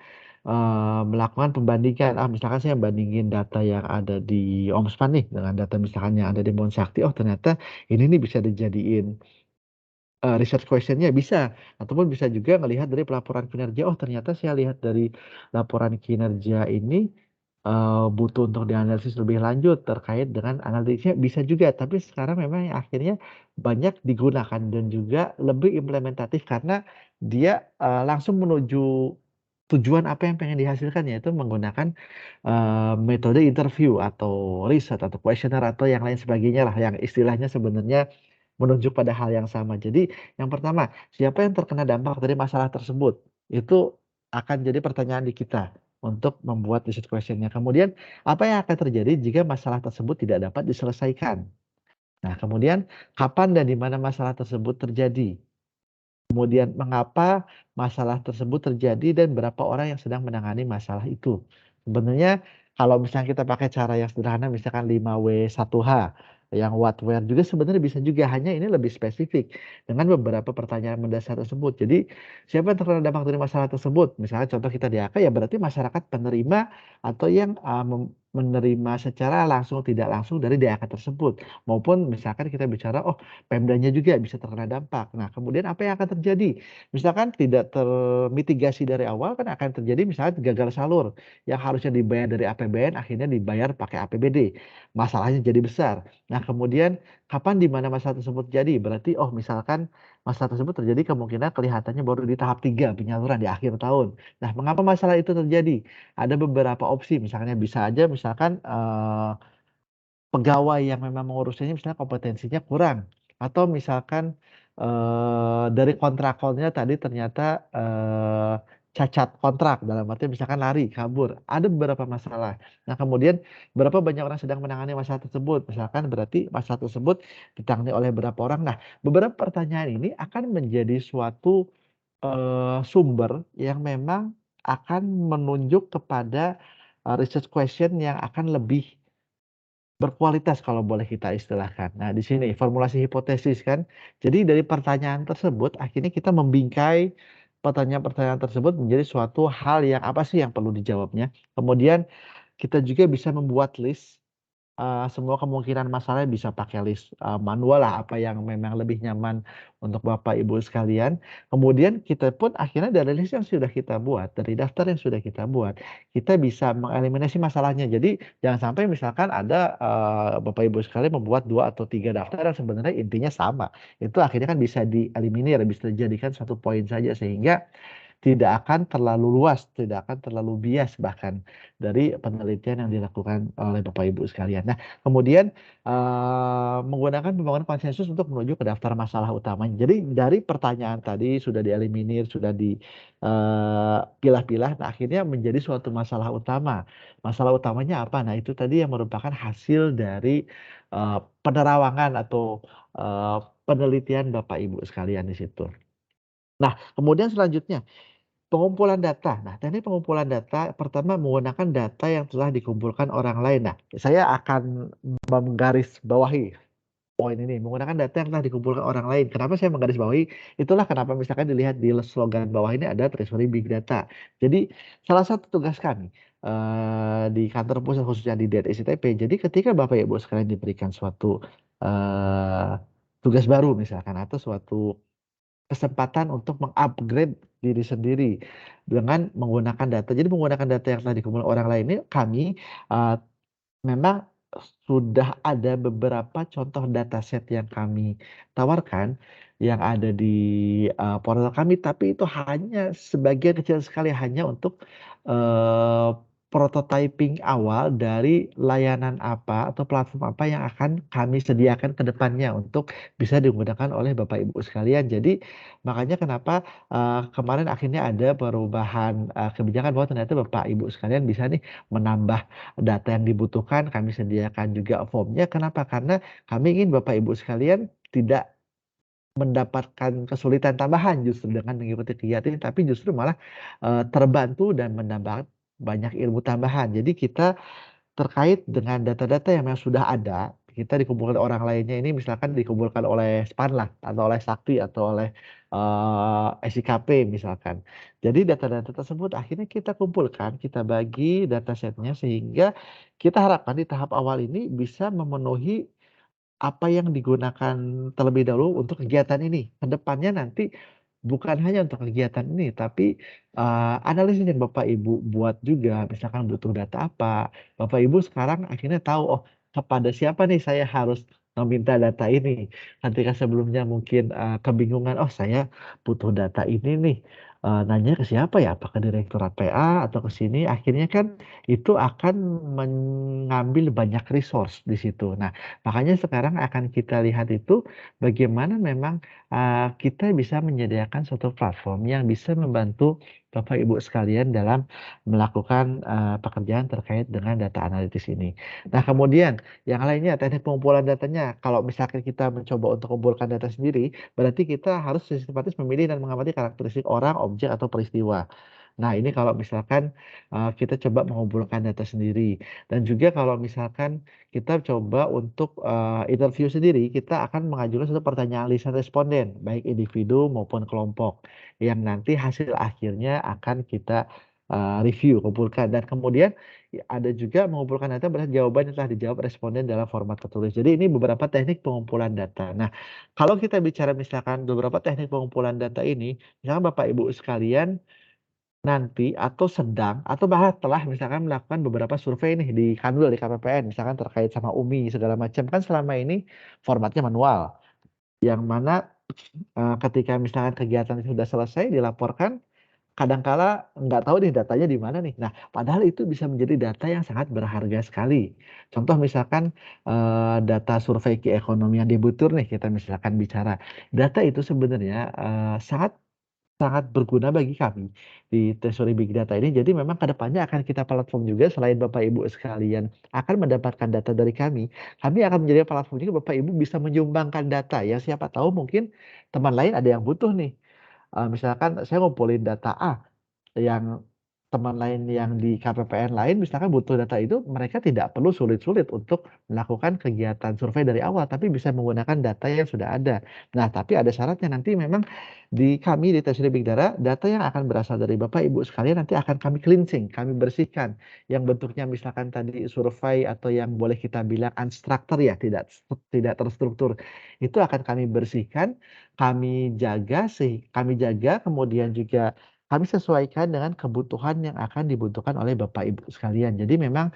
melakukan pembandingan, misalkan saya bandingin data yang ada di Omspan nih dengan data misalkan yang ada di Sakti, oh ternyata ini nih bisa dijadiin research question-nya bisa, ataupun bisa juga ngelihat dari pelaporan kinerja, oh ternyata saya lihat dari laporan kinerja ini, butuh untuk dianalisis lebih lanjut terkait dengan analisisnya bisa juga, tapi sekarang memang yang akhirnya banyak digunakan dan juga lebih implementatif karena dia, langsung menuju tujuan apa yang pengen dihasilkan, yaitu menggunakan, metode interview atau riset atau kuesioner atau yang lain sebagainya lah yang istilahnya sebenarnya menunjuk pada hal yang sama. Jadi yang pertama, siapa yang terkena dampak dari masalah tersebut? Itu akan jadi pertanyaan di kita untuk membuat research question-nya. Kemudian, apa yang akan terjadi jika masalah tersebut tidak dapat diselesaikan? Nah, kemudian kapan dan di mana masalah tersebut terjadi? Kemudian mengapa masalah tersebut terjadi dan berapa orang yang sedang menangani masalah itu. Sebenarnya kalau misalnya kita pakai cara yang sederhana misalkan 5W1H, yang what, where juga sebenarnya bisa juga, hanya ini lebih spesifik dengan beberapa pertanyaan mendasar tersebut. Jadi siapa yang terkena dampak dari masalah tersebut? Misalnya contoh kita di AK ya berarti masyarakat penerima atau yang menerima secara langsung tidak langsung dari DAK tersebut. Maupun misalkan kita bicara, oh Pemdanya juga bisa terkena dampak. Nah kemudian apa yang akan terjadi? Misalkan tidak termitigasi dari awal kan akan terjadi misalnya gagal salur. Yang harusnya dibayar dari APBN akhirnya dibayar pakai APBD. Masalahnya jadi besar. Nah kemudian kapan di mana masalah tersebut jadi? Berarti oh misalkan masalah tersebut terjadi kemungkinan kelihatannya baru di tahap 3 penyaluran di akhir tahun. Nah mengapa masalah itu terjadi? Ada beberapa opsi, misalnya bisa aja misalkan pegawai yang memang mengurusnya misalnya kompetensinya kurang, atau misalkan dari kontrakornya tadi ternyata cacat kontrak, dalam arti misalkan lari, kabur, ada beberapa masalah. Nah kemudian berapa banyak orang sedang menangani masalah tersebut, misalkan berarti masalah tersebut ditangani oleh berapa orang. Nah beberapa pertanyaan ini akan menjadi suatu sumber yang memang akan menunjuk kepada research question yang akan lebih berkualitas kalau boleh kita istilahkan. Nah, di sini formulasi hipotesis kan. Jadi dari pertanyaan tersebut akhirnya kita membingkai pertanyaan-pertanyaan tersebut menjadi suatu hal yang apa sih yang perlu dijawabnya. Kemudian kita juga bisa membuat list. Semua kemungkinan masalahnya bisa pakai list, manual lah, apa yang memang lebih nyaman untuk Bapak Ibu sekalian. Kemudian kita pun akhirnya dari list yang sudah kita buat, dari daftar yang sudah kita buat, kita bisa mengeliminasi masalahnya. Jadi jangan sampai misalkan ada, Bapak Ibu sekalian membuat 2 atau 3 daftar yang sebenarnya intinya sama. Itu akhirnya kan bisa dieliminir, bisa dijadikan satu poin saja sehingga tidak akan terlalu luas, tidak akan terlalu bias bahkan dari penelitian yang dilakukan oleh Bapak Ibu sekalian. Nah, kemudian menggunakan pembangunan konsensus untuk menuju ke daftar masalah utamanya. Jadi dari pertanyaan tadi sudah dieliminir, sudah dipilah-pilah, nah akhirnya menjadi suatu masalah utama. Masalah utamanya apa? Nah, itu tadi yang merupakan hasil dari penerawangan atau penelitian Bapak Ibu sekalian di situ. Nah, kemudian selanjutnya pengumpulan data. Nah, teknik pengumpulan data pertama menggunakan data yang telah dikumpulkan orang lain. Nah, saya akan menggarisbawahi poin ini, menggunakan data yang telah dikumpulkan orang lain. Kenapa saya menggarisbawahi? Itulah kenapa misalkan dilihat di slogan bawah ini ada Treasury Big Data. Jadi, salah satu tugas kami di kantor pusat khususnya di DSITP. Jadi, ketika Bapak Ibu sekalian diberikan suatu tugas baru misalkan atau suatu kesempatan untuk mengupgrade diri sendiri dengan menggunakan data. Jadi menggunakan data yang telah dikumpulkan orang lain ini kami, eee, memang sudah ada beberapa contoh dataset yang kami tawarkan, yang ada di, portal kami, tapi itu hanya sebagian kecil sekali, hanya untuk, eee, prototyping awal dari layanan apa atau platform apa yang akan kami sediakan ke depannya untuk bisa digunakan oleh Bapak Ibu sekalian. Jadi makanya kenapa, kemarin akhirnya ada perubahan, kebijakan bahwa ternyata Bapak Ibu sekalian bisa nih menambah data yang dibutuhkan, kami sediakan juga formnya. Kenapa? Karena kami ingin Bapak Ibu sekalian tidak mendapatkan kesulitan tambahan justru dengan mengikuti kegiatan ini, tapi justru malah, terbantu dan menambah banyak ilmu tambahan. Jadi kita terkait dengan data-data yang memang sudah ada, kita dikumpulkan orang lainnya ini misalkan dikumpulkan oleh Spanlah atau oleh Sakti atau oleh, SIKP misalkan. Jadi data-data tersebut akhirnya kita kumpulkan, kita bagi datasetnya sehingga kita harapkan di tahap awal ini bisa memenuhi apa yang digunakan terlebih dahulu untuk kegiatan ini. Ke depannya nanti bukan hanya untuk kegiatan ini, tapi, analisis yang Bapak Ibu buat juga, misalkan butuh data apa, Bapak Ibu sekarang akhirnya tahu, oh kepada siapa nih saya harus meminta data ini. Ketika sebelumnya mungkin, kebingungan, oh saya butuh data ini nih, nanya ke siapa ya? Apakah direktorat PA atau ke sini? Akhirnya kan itu akan mengambil banyak resource di situ. Nah, makanya sekarang akan kita lihat itu bagaimana memang, kita bisa menyediakan suatu platform yang bisa membantu Bapak Ibu sekalian dalam melakukan, pekerjaan terkait dengan data analitis ini. Nah kemudian yang lainnya teknik pengumpulan datanya, kalau misalkan kita mencoba untuk mengumpulkan data sendiri, berarti kita harus sistematis memilih dan mengamati karakteristik orang, objek, atau peristiwa. Nah ini kalau misalkan, kita coba mengumpulkan data sendiri dan juga kalau misalkan kita coba untuk, interview sendiri, kita akan mengajukan satu pertanyaan lisan responden, baik individu maupun kelompok, yang nanti hasil akhirnya akan kita, review, kumpulkan dan kemudian ada juga mengumpulkan data berdasarkan jawaban yang telah dijawab responden dalam format tertulis. Jadi ini beberapa teknik pengumpulan data. Nah, kalau kita bicara misalkan beberapa teknik pengumpulan data ini, misalkan Bapak Ibu sekalian nanti atau sedang atau bahkan telah misalkan melakukan beberapa survei nih di Kanwil, di KPPN, misalkan terkait sama UMI segala macam, kan selama ini formatnya manual. Yang mana ketika misalkan kegiatan sudah selesai dilaporkan, kadangkala nggak tahu nih datanya di mana nih. Nah, padahal itu bisa menjadi data yang sangat berharga sekali. Contoh misalkan, data survei keekonomian debitur nih kita misalkan bicara. Data itu sebenarnya, sangat sangat berguna bagi kami di Treasury Big Data ini. Jadi memang ke depannya akan kita platform juga selain Bapak Ibu sekalian akan mendapatkan data dari kami akan menjadi platform juga Bapak Ibu bisa menyumbangkan data yang siapa tahu mungkin teman lain ada yang butuh nih. Misalkan saya ngumpulin data A, yang teman lain yang di KPPN lain misalkan butuh data itu, mereka tidak perlu sulit-sulit untuk melakukan kegiatan survei dari awal, tapi bisa menggunakan data yang sudah ada. Nah, tapi ada syaratnya nanti memang di kami di Treasury Big Data, data yang akan berasal dari Bapak Ibu sekalian nanti akan kami cleansing, kami bersihkan. Yang bentuknya misalkan tadi survei atau yang boleh kita bilang unstructured ya, tidak terstruktur. Itu akan kami bersihkan, kami jaga kemudian juga kami sesuaikan dengan kebutuhan yang akan dibutuhkan oleh Bapak Ibu sekalian. Jadi memang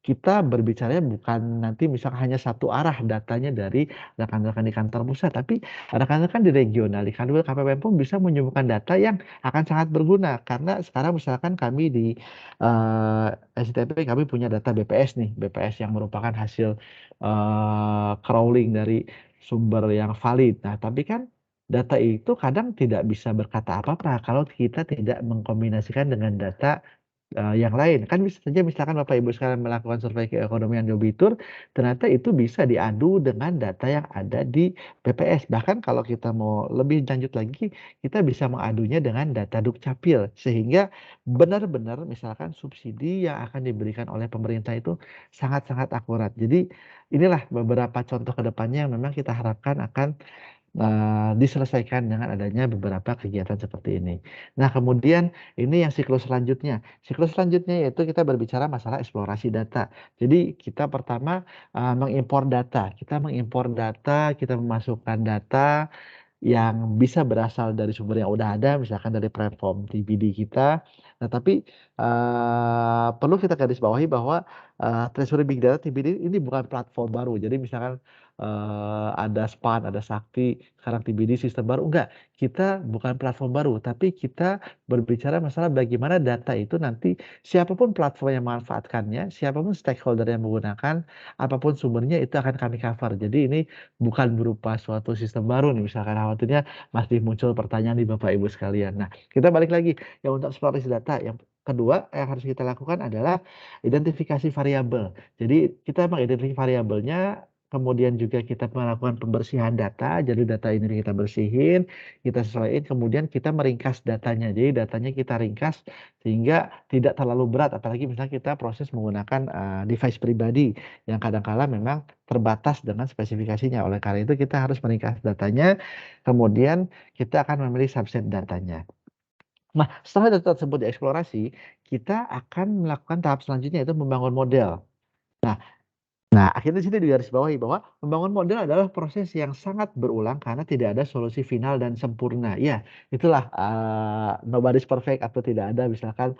kita berbicaranya bukan nanti misalkan hanya satu arah datanya dari rekan-rekan di kantor pusat, tapi rekan-rekan di regional, di Kanwil KPPN pun bisa menyumbangkan data yang akan sangat berguna. Karena sekarang misalkan kami di SITP kami punya data BPS nih, BPS yang merupakan hasil crawling dari sumber yang valid. Nah, tapi kan data itu kadang tidak bisa berkata apa-apa kalau kita tidak mengkombinasikan dengan data yang lain. Kan bisa saja misalkan Bapak Ibu sekalian melakukan survei keekonomian debitur, ternyata itu bisa diadu dengan data yang ada di BPS. Bahkan kalau kita mau lebih lanjut lagi, kita bisa mengadunya dengan data Dukcapil. Sehingga benar-benar misalkan subsidi yang akan diberikan oleh pemerintah itu sangat-sangat akurat. Jadi inilah beberapa contoh ke depannya yang memang kita harapkan akan diselesaikan dengan adanya beberapa kegiatan seperti ini. Nah, kemudian ini yang siklus selanjutnya. Siklus selanjutnya yaitu kita berbicara masalah eksplorasi data. Jadi kita pertama, mengimpor data. Kita mengimpor data, kita memasukkan data yang bisa berasal dari sumber yang udah ada, misalkan dari platform TBD kita. Nah, tapi, perlu kita garis bawahi bahwa, Treasury Big Data TBD ini bukan platform baru. Jadi misalkan, ada SPAN, ada Sakti, sekarang TBD sistem baru, enggak. Kita bukan platform baru, tapi kita berbicara masalah bagaimana data itu nanti siapapun platform yang memanfaatkannya, siapapun stakeholder yang menggunakan, apapun sumbernya itu akan kami cover. Jadi ini bukan berupa suatu sistem baru nih, misalkan khawatirnya masih muncul pertanyaan di Bapak Ibu sekalian. Nah, kita balik lagi, yang untuk eksplorasi data, yang kedua yang harus kita lakukan adalah identifikasi variabel. Jadi kita mengidentifikasi variabelnya, kemudian juga kita melakukan pembersihan data, jadi data ini kita bersihin, kita sesuaiin, kemudian kita meringkas datanya. Jadi datanya kita ringkas sehingga tidak terlalu berat, apalagi misalnya kita proses menggunakan, device pribadi yang kadangkala memang terbatas dengan spesifikasinya. Oleh karena itu kita harus meringkas datanya, kemudian kita akan memilih subset datanya. Nah, setelah data tersebut dieksplorasi, kita akan melakukan tahap selanjutnya yaitu membangun model. Nah, akhirnya di sini digarisbawahi bahwa membangun model adalah proses yang sangat berulang karena tidak ada solusi final dan sempurna. Ya, itulah, nobody's perfect atau tidak ada misalkan,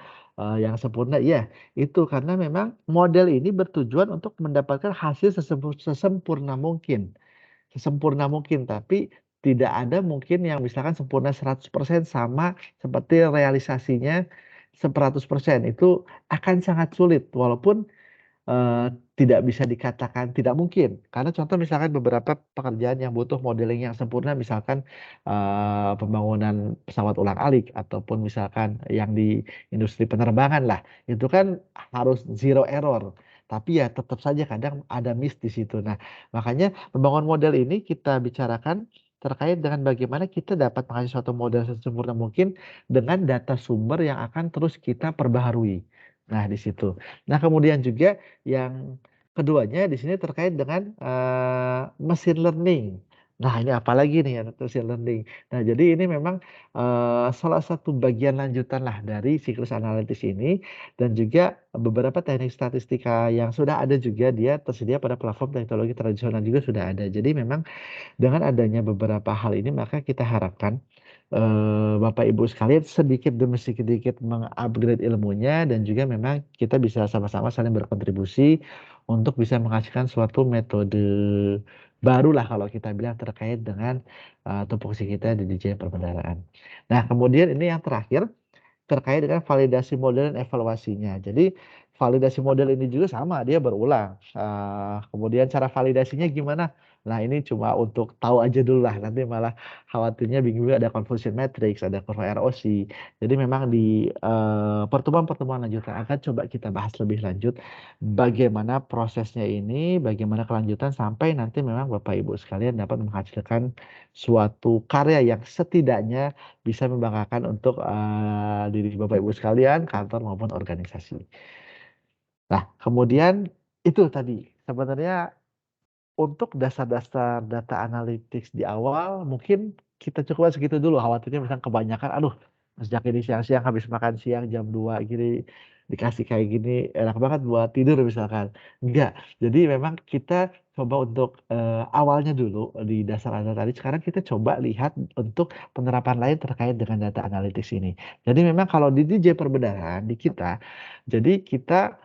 yang sempurna, iya, itu karena memang model ini bertujuan untuk mendapatkan hasil sesempurna mungkin. Sesempurna mungkin, tapi tidak ada mungkin yang misalkan sempurna 100% sama seperti realisasinya 100%, itu akan sangat sulit walaupun, tidak bisa dikatakan tidak mungkin. Karena contoh misalkan beberapa pekerjaan yang butuh modeling yang sempurna misalkan, pembangunan pesawat ulang-alik ataupun misalkan yang di industri penerbangan lah, itu kan harus zero error. Tapi ya tetap saja kadang ada miss di situ. Nah, makanya membangun model ini kita bicarakan terkait dengan bagaimana kita dapat mengasih suatu model sesempurna mungkin dengan data sumber yang akan terus kita perbaharui. Nah, di situ. Nah, kemudian juga yang keduanya di sini terkait dengan, machine learning. Nah, ini apalagi nih machine learning. Nah, jadi ini memang salah satu bagian lanjutan lah dari siklus analitis ini dan juga beberapa teknik statistika yang sudah ada juga dia tersedia pada platform teknologi tradisional juga sudah ada. Jadi memang dengan adanya beberapa hal ini maka kita harapkan Bapak Ibu sekalian sedikit demi sedikit meng-upgrade ilmunya dan juga memang kita bisa sama-sama saling berkontribusi untuk bisa menghasilkan suatu metode barulah kalau kita bilang terkait dengan tupoksi kita di desain perbendaharaan. Nah, kemudian ini yang terakhir terkait dengan validasi model dan evaluasinya. Jadi validasi model ini juga sama, dia berulang. Kemudian cara validasinya gimana? Nah, ini cuma untuk tahu aja dulu lah, nanti malah khawatirnya bingung ada confusion matrix, ada kurva ROC. Jadi memang di pertemuan-pertemuan lanjutan akan coba kita bahas lebih lanjut bagaimana prosesnya ini, bagaimana kelanjutan sampai nanti memang Bapak Ibu sekalian dapat menghasilkan suatu karya yang setidaknya bisa membanggakan untuk diri Bapak Ibu sekalian, kantor maupun organisasi. Nah, kemudian itu tadi sebenarnya untuk dasar-dasar data analytics di awal mungkin kita cukupkan segitu dulu, khawatirnya misalnya kebanyakan, aduh sejak ini siang-siang habis makan siang jam 2 gini, dikasih kayak gini enak banget buat tidur misalkan. Enggak, jadi memang kita coba untuk, awalnya dulu di dasar analytics, sekarang kita coba lihat untuk penerapan lain terkait dengan data analytics ini. Jadi memang kalau di DJ Perbendaharaan di kita, jadi kita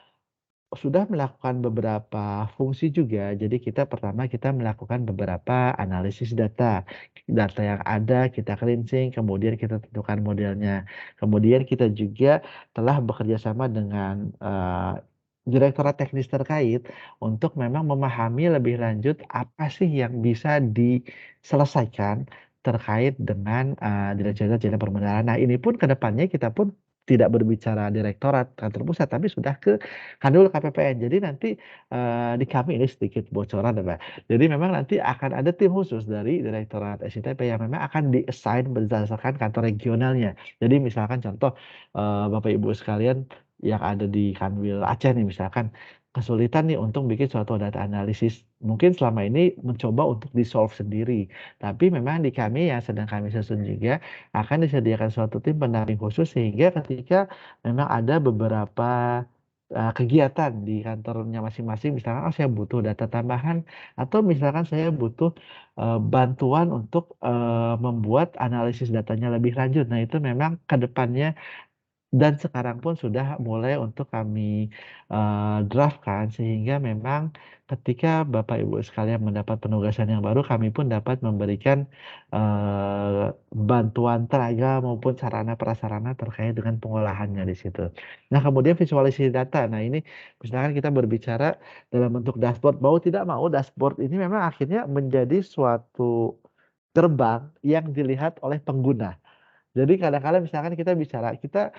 sudah melakukan beberapa fungsi juga. Jadi kita pertama kita melakukan beberapa analisis data. Data yang ada kita cleansing, kemudian kita tentukan modelnya. Kemudian kita juga telah bekerja sama dengan direktorat teknis terkait untuk memang memahami lebih lanjut apa sih yang bisa diselesaikan terkait dengan direktorat jenderal perbendaharaan. Nah, ini pun ke depannya kita pun tidak berbicara direktorat kantor pusat, tapi sudah ke Kanwil KPPN. Jadi nanti, di kami ini sedikit bocoran ya, Pak. Jadi memang nanti akan ada tim khusus dari Direktorat SITP yang memang akan di-assign berdasarkan kantor regionalnya. Jadi misalkan contoh, Bapak Ibu sekalian yang ada di Kanwil Aceh nih misalkan, kesulitan nih untuk bikin suatu data analisis. Mungkin selama ini mencoba untuk di-solve sendiri. Tapi memang di kami yang sedang kami susun juga, akan disediakan suatu tim pendamping khusus sehingga ketika memang ada beberapa kegiatan di kantornya masing-masing misalkan, oh saya butuh data tambahan atau misalkan saya butuh, bantuan untuk, membuat analisis datanya lebih lanjut. Nah itu memang ke depannya dan sekarang pun sudah mulai untuk kami, draft-kan sehingga memang ketika Bapak Ibu sekalian mendapat penugasan yang baru, kami pun dapat memberikan, bantuan tenaga maupun sarana prasarana terkait dengan pengolahannya di situ. Nah, kemudian visualisasi data. Nah, ini misalkan kita berbicara dalam bentuk dashboard, mau tidak mau dashboard ini memang akhirnya menjadi suatu gerbang yang dilihat oleh pengguna. Jadi kadang-kadang misalkan kita bicara, kita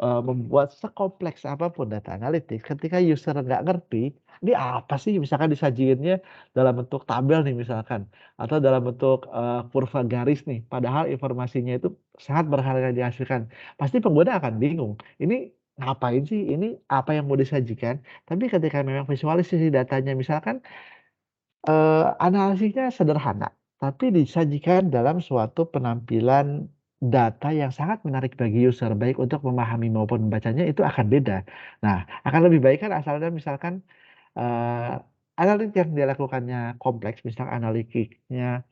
membuat sekompleks apapun data analitik, ketika user nggak ngerti, ini apa sih misalkan disajiinnya dalam bentuk tabel nih misalkan, atau dalam bentuk, kurva garis nih, padahal informasinya itu sangat berharga dihasilkan. Pasti pengguna akan bingung, ini ngapain sih, ini apa yang mau disajikan? Tapi ketika memang visualisasi datanya misalkan analisisnya sederhana, tapi disajikan dalam suatu penampilan data yang sangat menarik bagi user, baik untuk memahami maupun membacanya itu akan beda. Nah, akan lebih baik kan asalnya misalkan, analitik yang dia lakukannya kompleks, misal analitiknya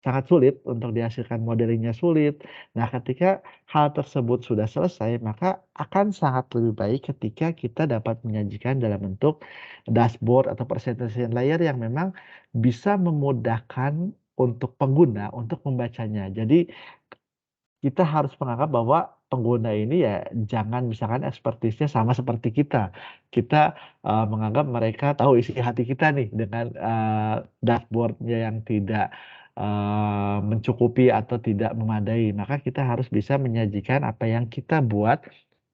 sangat sulit untuk dihasilkan modelingnya sulit. Nah, ketika hal tersebut sudah selesai, maka akan sangat lebih baik ketika kita dapat menyajikan dalam bentuk dashboard atau presentation layer yang memang bisa memudahkan untuk pengguna untuk membacanya. Jadi kita harus menganggap bahwa pengguna ini ya jangan misalkan ekspertisnya sama seperti kita. Kita, menganggap mereka tahu isi hati kita nih dengan, dashboard-nya yang tidak, mencukupi atau tidak memadai. Maka kita harus bisa menyajikan apa yang kita buat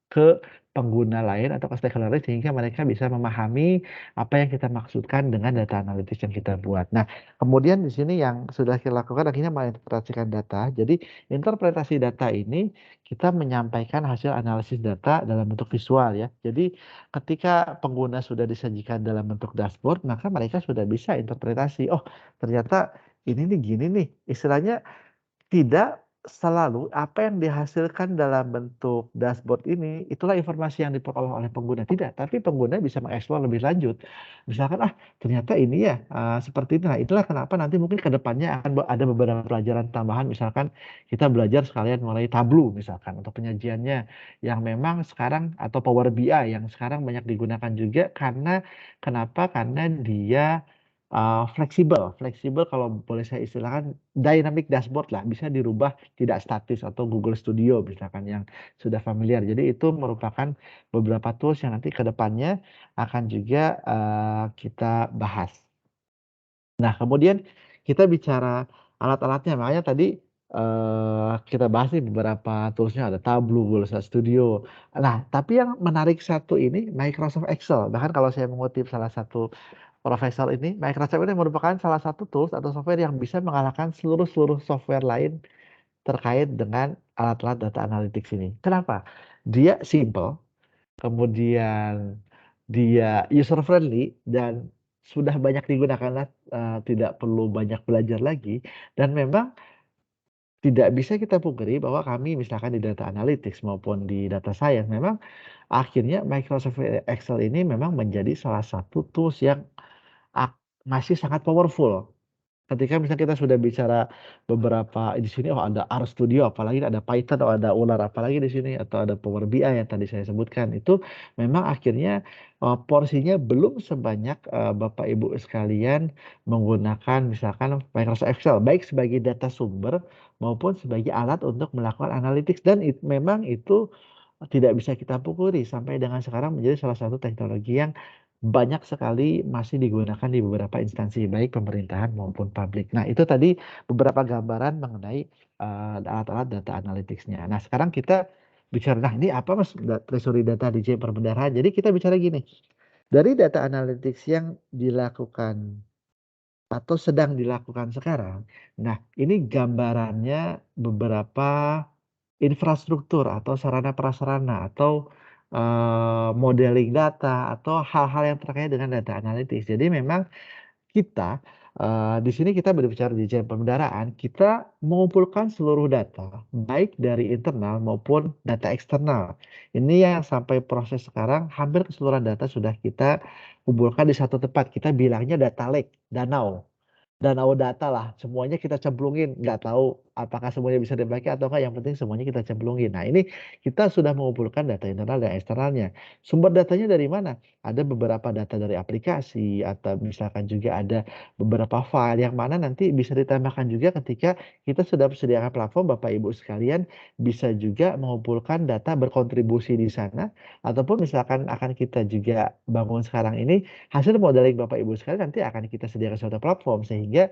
ke pengguna lain atau ke stakeholder lain sehingga mereka bisa memahami apa yang kita maksudkan dengan data analitis yang kita buat. Nah, kemudian di sini yang sudah kita lakukan akhirnya menginterpretasikan data. Jadi interpretasi data ini kita menyampaikan hasil analisis data dalam bentuk visual ya. Jadi ketika pengguna sudah disajikan dalam bentuk dashboard, maka mereka sudah bisa interpretasi, oh ternyata ini nih gini nih, istilahnya tidak selalu apa yang dihasilkan dalam bentuk dashboard ini, itulah informasi yang diperoleh oleh pengguna, tidak. Tapi pengguna bisa mengeksplor lebih lanjut. Misalkan, ternyata ini ya, seperti ini. Nah, itulah kenapa nanti mungkin ke depannya akan ada beberapa pelajaran tambahan, misalkan kita belajar sekalian mulai Tableau misalkan untuk penyajiannya, yang memang sekarang atau Power BI yang sekarang banyak digunakan juga karena kenapa? Karena dia fleksibel. Fleksibel kalau boleh saya istilahkan dynamic dashboard lah, bisa dirubah tidak statis atau Google Studio misalkan yang sudah familiar. Jadi itu merupakan beberapa tools yang nanti ke depannya akan juga, kita bahas. Nah, kemudian kita bicara alat-alatnya, makanya tadi, kita bahas nih beberapa tools-nya ada Tableau, Google Studio. Nah, tapi yang menarik satu ini Microsoft Excel. Bahkan kalau saya mengutip salah satu profesor ini, Microsoft ini merupakan salah satu tools atau software yang bisa mengalahkan seluruh software lain terkait dengan alat-alat data analytics ini. Kenapa? Dia simple, kemudian dia user friendly dan sudah banyak digunakan, tidak perlu banyak belajar lagi dan memang tidak bisa kita pungkiri bahwa kami misalkan di data analytics maupun di data science memang akhirnya Microsoft Excel ini memang menjadi salah satu tools yang masih sangat powerful. Ketika misalnya kita sudah bicara beberapa di sini, ada RStudio, apalagi ada Python, atau ada Ular, apalagi di sini, atau ada Power BI yang tadi saya sebutkan, itu memang akhirnya, porsinya belum sebanyak, Bapak Ibu sekalian menggunakan misalkan Microsoft Excel, baik sebagai data sumber maupun sebagai alat untuk melakukan analytics dan memang itu tidak bisa kita pungkiri sampai dengan sekarang menjadi salah satu teknologi yang banyak sekali masih digunakan di beberapa instansi, baik pemerintahan maupun publik. Nah, itu tadi beberapa gambaran mengenai, alat-alat data analytics-nya. Nah, sekarang kita bicara, nah ini apa Mas, treasury data di perbendaharaan. Jadi kita bicara gini, dari data analytics yang dilakukan atau sedang dilakukan sekarang, nah ini gambarannya beberapa infrastruktur atau sarana prasarana atau, modeling data atau hal-hal yang terkait dengan data analytics. Jadi memang kita, di sini kita berbicara di dirjen pemeliharaan, kita mengumpulkan seluruh data, baik dari internal maupun data eksternal. Ini yang sampai proses sekarang hampir keseluruhan data sudah kita kumpulkan di satu tempat, kita bilangnya data lake, danau. Danau data lah, semuanya kita cemplungin, nggak tahu apakah semuanya bisa dipakai atau enggak, yang penting semuanya kita cemplungin. Nah, ini kita sudah mengumpulkan data internal dan eksternalnya. Sumber datanya dari mana? Ada beberapa data dari aplikasi atau misalkan juga ada beberapa file yang mana nanti bisa ditambahkan juga ketika kita sudah sediakan platform, Bapak Ibu sekalian bisa juga mengumpulkan data berkontribusi di sana ataupun misalkan akan kita juga bangun sekarang ini hasil modeling Bapak Ibu sekalian nanti akan kita sediakan suatu platform sehingga,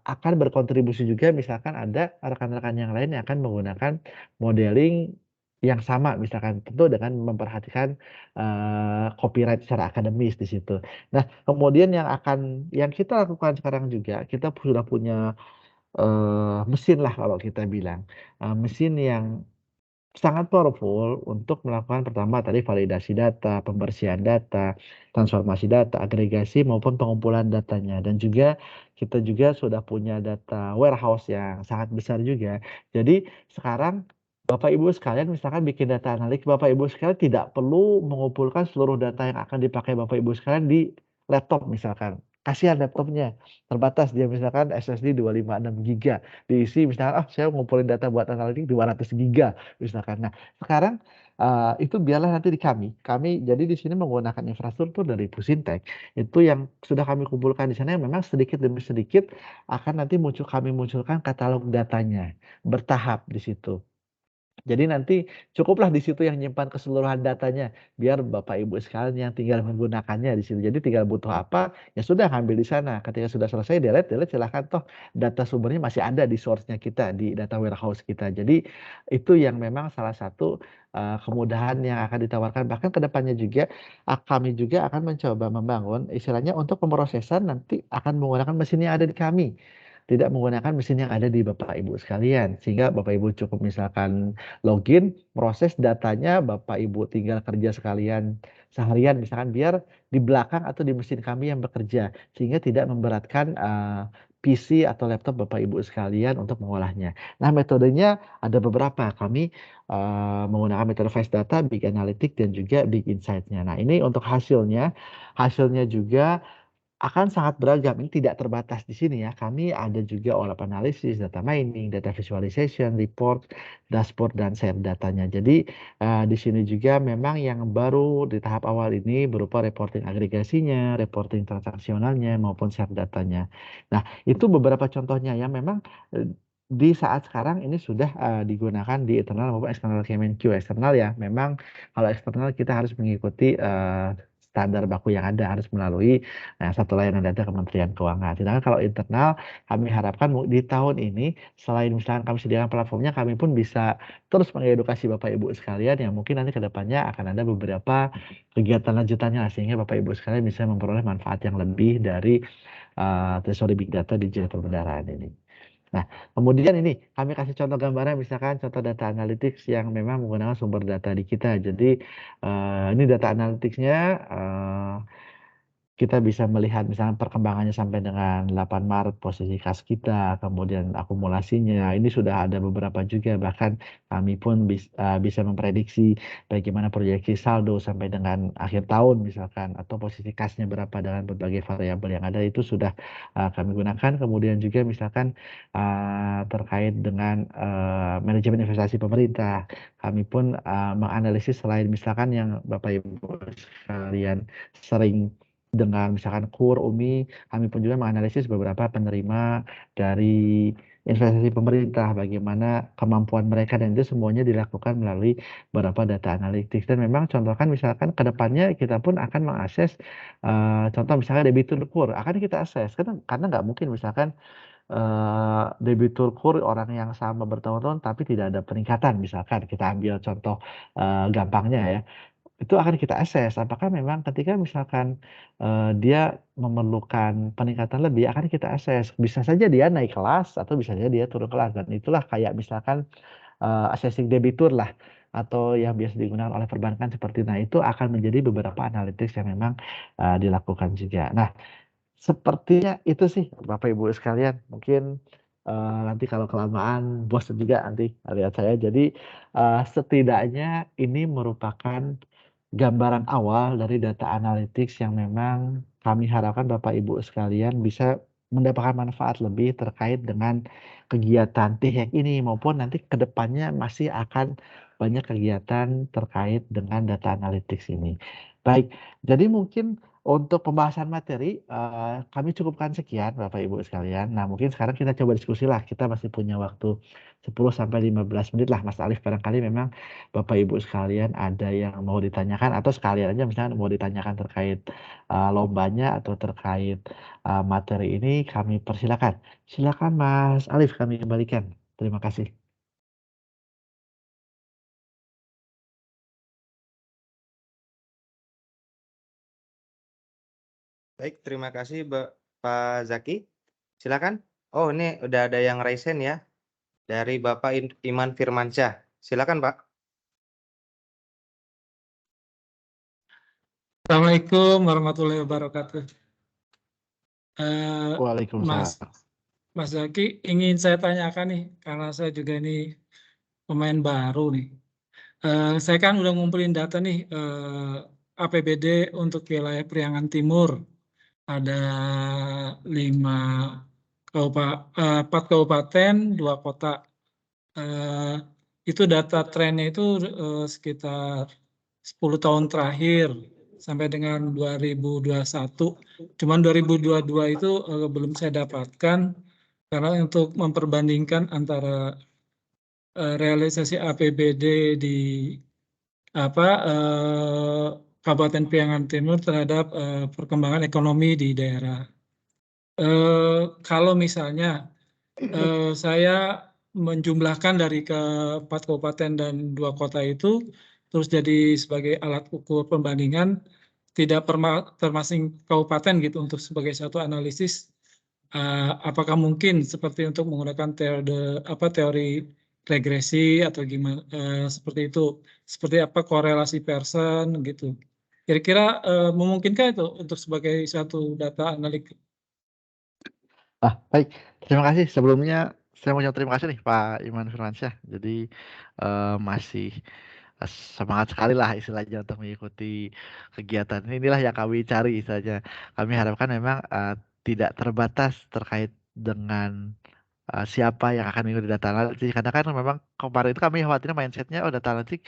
akan berkontribusi juga misalkan ada rekan-rekan yang lain yang akan menggunakan modeling yang sama misalkan, tentu dengan memperhatikan, copyright secara akademis di situ. Nah, kemudian yang kita lakukan sekarang juga, kita sudah punya, mesin lah kalau kita bilang, mesin yang sangat powerful untuk melakukan pertama tadi validasi data, pembersihan data, transformasi data, agregasi maupun pengumpulan datanya dan juga kita juga sudah punya data warehouse yang sangat besar juga. Jadi sekarang Bapak Ibu sekalian misalkan bikin data analytics, Bapak Ibu sekalian tidak perlu mengumpulkan seluruh data yang akan dipakai Bapak Ibu sekalian di laptop misalkan. Kasihan laptopnya, terbatas dia misalkan SSD 256 giga, diisi misalkan, saya ngumpulin data buat analitik 200 giga. Misalkan. Nah, sekarang, itu biarlah nanti di kami. Kami jadi di sini menggunakan infrastruktur dari Pusintek, itu yang sudah kami kumpulkan di sana yang memang sedikit demi sedikit akan nanti kami munculkan katalog datanya, bertahap di situ. Jadi nanti cukuplah di situ yang nyimpan keseluruhan datanya, biar Bapak Ibu sekalian yang tinggal menggunakannya di situ. Jadi tinggal butuh apa, ya sudah ambil di sana. Ketika sudah selesai delete silahkan toh data sumbernya masih ada di source-nya kita, di data warehouse kita. Jadi itu yang memang salah satu, kemudahan yang akan ditawarkan. Bahkan ke depannya juga, kami juga akan mencoba membangun istilahnya untuk pemrosesan nanti akan menggunakan mesin yang ada di kami. Tidak menggunakan mesin yang ada di Bapak Ibu sekalian. Sehingga Bapak Ibu cukup misalkan login, proses datanya Bapak Ibu tinggal kerja sekalian seharian misalkan biar di belakang atau di mesin kami yang bekerja, sehingga tidak memberatkan, PC atau laptop Bapak Ibu sekalian untuk mengolahnya. Nah, metodenya ada beberapa. Kami menggunakan metode Vice Data, Big Analytics, dan juga Big Insight-nya. Nah, ini untuk hasilnya juga akan sangat beragam, ini tidak terbatas di sini ya. Kami ada juga OLAP analisis, data mining, data visualization, report, dashboard, dan share datanya. Jadi di sini juga memang yang baru di tahap awal ini berupa reporting agregasinya, reporting transaksionalnya, maupun share datanya. Nah, itu beberapa contohnya yang memang di saat sekarang ini sudah digunakan di internal maupun eksternal Kemenq. Eksternal ya, memang kalau eksternal kita harus mengikuti standar baku yang ada, harus melalui satu layanan data Kementerian Keuangan. Sedangkan kalau internal, kami harapkan di tahun ini, selain misalkan kami sediakan platformnya, kami pun bisa terus mengedukasi Bapak Ibu sekalian yang mungkin nanti ke depannya akan ada beberapa kegiatan lanjutannya, sehingga Bapak Ibu sekalian bisa memperoleh manfaat yang lebih dari Treasury Big Data Digital Perbendaharaan ini. Nah, kemudian ini kami kasih contoh gambaran, misalkan contoh data analytics yang memang menggunakan sumber data di kita. Jadi ini data analytics-nya kita bisa melihat misalnya perkembangannya sampai dengan 8 Maret, posisi kas kita, kemudian akumulasinya. Ini sudah ada beberapa juga, bahkan kami pun bisa memprediksi bagaimana proyeksi saldo sampai dengan akhir tahun misalkan, atau posisi kasnya berapa dengan berbagai variabel yang ada, itu sudah kami gunakan. Kemudian juga misalkan terkait dengan manajemen investasi pemerintah, kami pun menganalisis selain misalkan yang Bapak Ibu sekalian sering dengan misalkan KUR, UMI, kami pun juga menganalisis beberapa penerima dari investasi pemerintah, bagaimana kemampuan mereka, dan itu semuanya dilakukan melalui beberapa data analytics. Dan memang contohkan misalkan ke depannya kita pun akan mengakses contoh misalkan debitur KUR, akan kita akses karena nggak mungkin misalkan debitur KUR orang yang sama bertahun-tahun tapi tidak ada peningkatan, misalkan kita ambil contoh gampangnya ya. Itu akan kita akses, apakah memang ketika misalkan dia memerlukan peningkatan lebih, akan kita akses. Bisa saja dia naik kelas atau bisa saja dia turun kelas, dan itulah kayak misalkan assessing debitur lah, atau yang biasa digunakan oleh perbankan seperti. Nah, itu akan menjadi beberapa analytics yang memang dilakukan juga. Nah, sepertinya itu sih Bapak Ibu sekalian. Mungkin nanti kalau kelamaan bosan juga nanti lihat saya. Jadi setidaknya ini merupakan gambaran awal dari data analytics yang memang kami harapkan Bapak Ibu sekalian bisa mendapatkan manfaat lebih terkait dengan kegiatan TIHEK ini, maupun nanti ke depannya masih akan banyak kegiatan terkait dengan data analytics ini. Baik, jadi mungkin untuk pembahasan materi kami cukupkan sekian Bapak Ibu sekalian. Nah, mungkin sekarang kita coba diskusi lah. Kita masih punya waktu 10-15 menit lah Mas Alif. Barangkali memang Bapak Ibu sekalian ada yang mau ditanyakan, atau sekalian aja misalnya mau ditanyakan terkait lombanya atau terkait materi ini, kami persilakan. Silakan Mas Alif, kami kembalikan. Terima kasih. Baik, terima kasih Pak Zaki. Silakan. Oh, ini udah ada yang raise hand ya, dari Bapak Iman Firmansyah. Silakan Pak. Assalamualaikum warahmatullahi wabarakatuh. Waalaikumsalam. Mas Zaki, ingin saya tanyakan nih, karena saya juga ini pemain baru nih. Saya kan udah ngumpulin data nih, APBD untuk wilayah Priangan Timur. Ada 4 kabupaten, 2 kota. Itu data trennya itu sekitar 10 tahun terakhir sampai dengan 2021. Cuman 2022 itu belum saya dapatkan, karena untuk memperbandingkan antara realisasi APBD di Kabupaten Priangan Timur terhadap perkembangan ekonomi di daerah. Kalau misalnya saya menjumlahkan dari ke 4 kabupaten dan 2 kota itu, terus jadi sebagai alat ukur pembandingan, tidak termasuk kabupaten gitu untuk sebagai satu analisis, apakah mungkin seperti untuk menggunakan teori regresi atau gimana, seperti itu, seperti apa korelasi Pearson gitu. Kira-kira memungkinkan itu untuk sebagai satu data analitik? Baik. Terima kasih. Sebelumnya saya mau terima kasih nih Pak Iman Firmansyah. Jadi masih semangat sekali lah istilahnya untuk mengikuti kegiatan ini. Inilah yang kami cari istilahnya. Kami harapkan memang tidak terbatas terkait dengan siapa yang akan mengikuti data analitik. Karena kan memang kemarin itu kami khawatirnya mindsetnya data analitik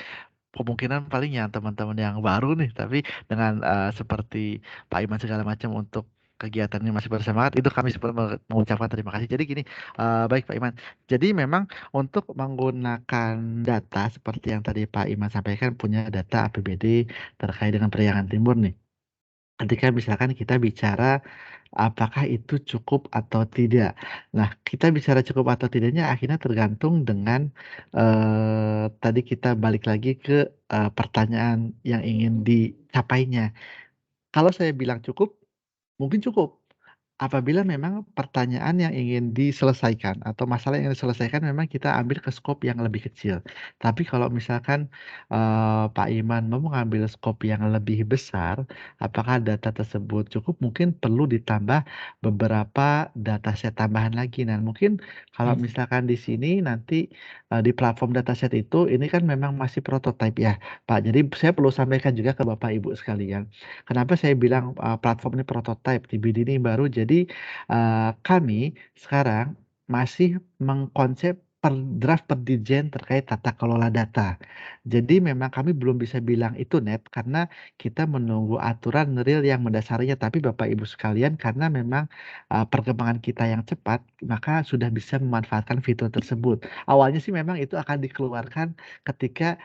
kemungkinan paling yang teman-teman yang baru nih, tapi dengan seperti Pak Iman segala macam untuk kegiatan ini masih bersemangat, itu kami sebenarnya mengucapkan terima kasih. Jadi gini, baik Pak Iman. Jadi memang untuk menggunakan data seperti yang tadi Pak Iman sampaikan, punya data APBD terkait dengan Periangan Timur nih. Ketika misalkan kita bicara apakah itu cukup atau tidak. Nah, kita bicara cukup atau tidaknya akhirnya tergantung dengan tadi kita balik lagi ke pertanyaan yang ingin dicapainya. Kalau saya bilang cukup, mungkin cukup. Apabila memang pertanyaan yang ingin diselesaikan atau masalah yang ingin diselesaikan memang kita ambil ke skop yang lebih kecil. Tapi kalau misalkan, Pak Iman mau mengambil skop yang lebih besar, apakah data tersebut cukup? Mungkin perlu ditambah beberapa dataset tambahan lagi. Nah, mungkin kalau misalkan di sini nanti, di platform dataset itu ini kan memang masih prototipe ya, Pak. Jadi saya perlu sampaikan juga ke Bapak Ibu sekalian. Kenapa saya bilang, platform ini prototipe, TBD ini baru, jadi, kami sekarang masih mengkonsep draft perdirjen terkait tata kelola data. Jadi memang kami belum bisa bilang itu net, karena kita menunggu aturan real yang mendasarinya. Tapi Bapak Ibu sekalian, karena memang, perkembangan kita yang cepat, maka sudah bisa memanfaatkan fitur tersebut. Awalnya sih memang itu akan dikeluarkan ketika,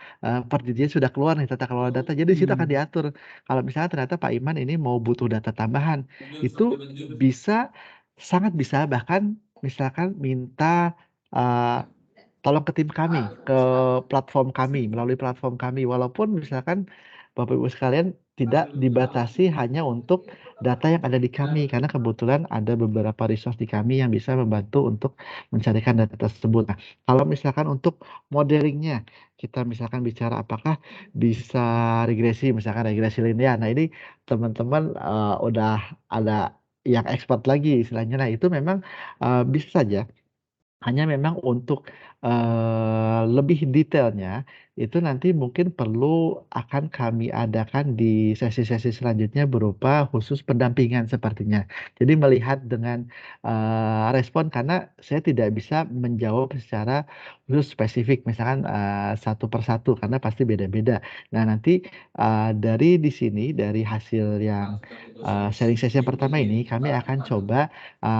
perdirjen sudah keluar nih tata kelola data, jadi di situ akan diatur. Kalau misalnya ternyata Pak Iman ini mau butuh data tambahan, itu bisa, sangat bisa bahkan misalkan minta, eee, tolong ke tim kami, ke platform kami, melalui platform kami. Walaupun misalkan Bapak Ibu sekalian tidak dibatasi hanya untuk data yang ada di kami, karena kebetulan ada beberapa resource di kami yang bisa membantu untuk mencarikan data tersebut. Nah, kalau misalkan untuk modelingnya, kita misalkan bicara apakah bisa regresi, misalkan regresi linear. Nah, ini teman-teman, udah ada yang expert lagi istilahnya. Nah, itu memang, bisa saja. Hanya memang untuk, lebih detailnya, itu nanti mungkin perlu akan kami adakan di sesi-sesi selanjutnya berupa khusus pendampingan sepertinya. Jadi melihat dengan, respon karena saya tidak bisa menjawab secara khusus spesifik misalkan, satu per satu karena pasti beda-beda. Nah nanti, dari di sini, dari hasil yang, sharing sesi yang pertama ini, kami akan coba,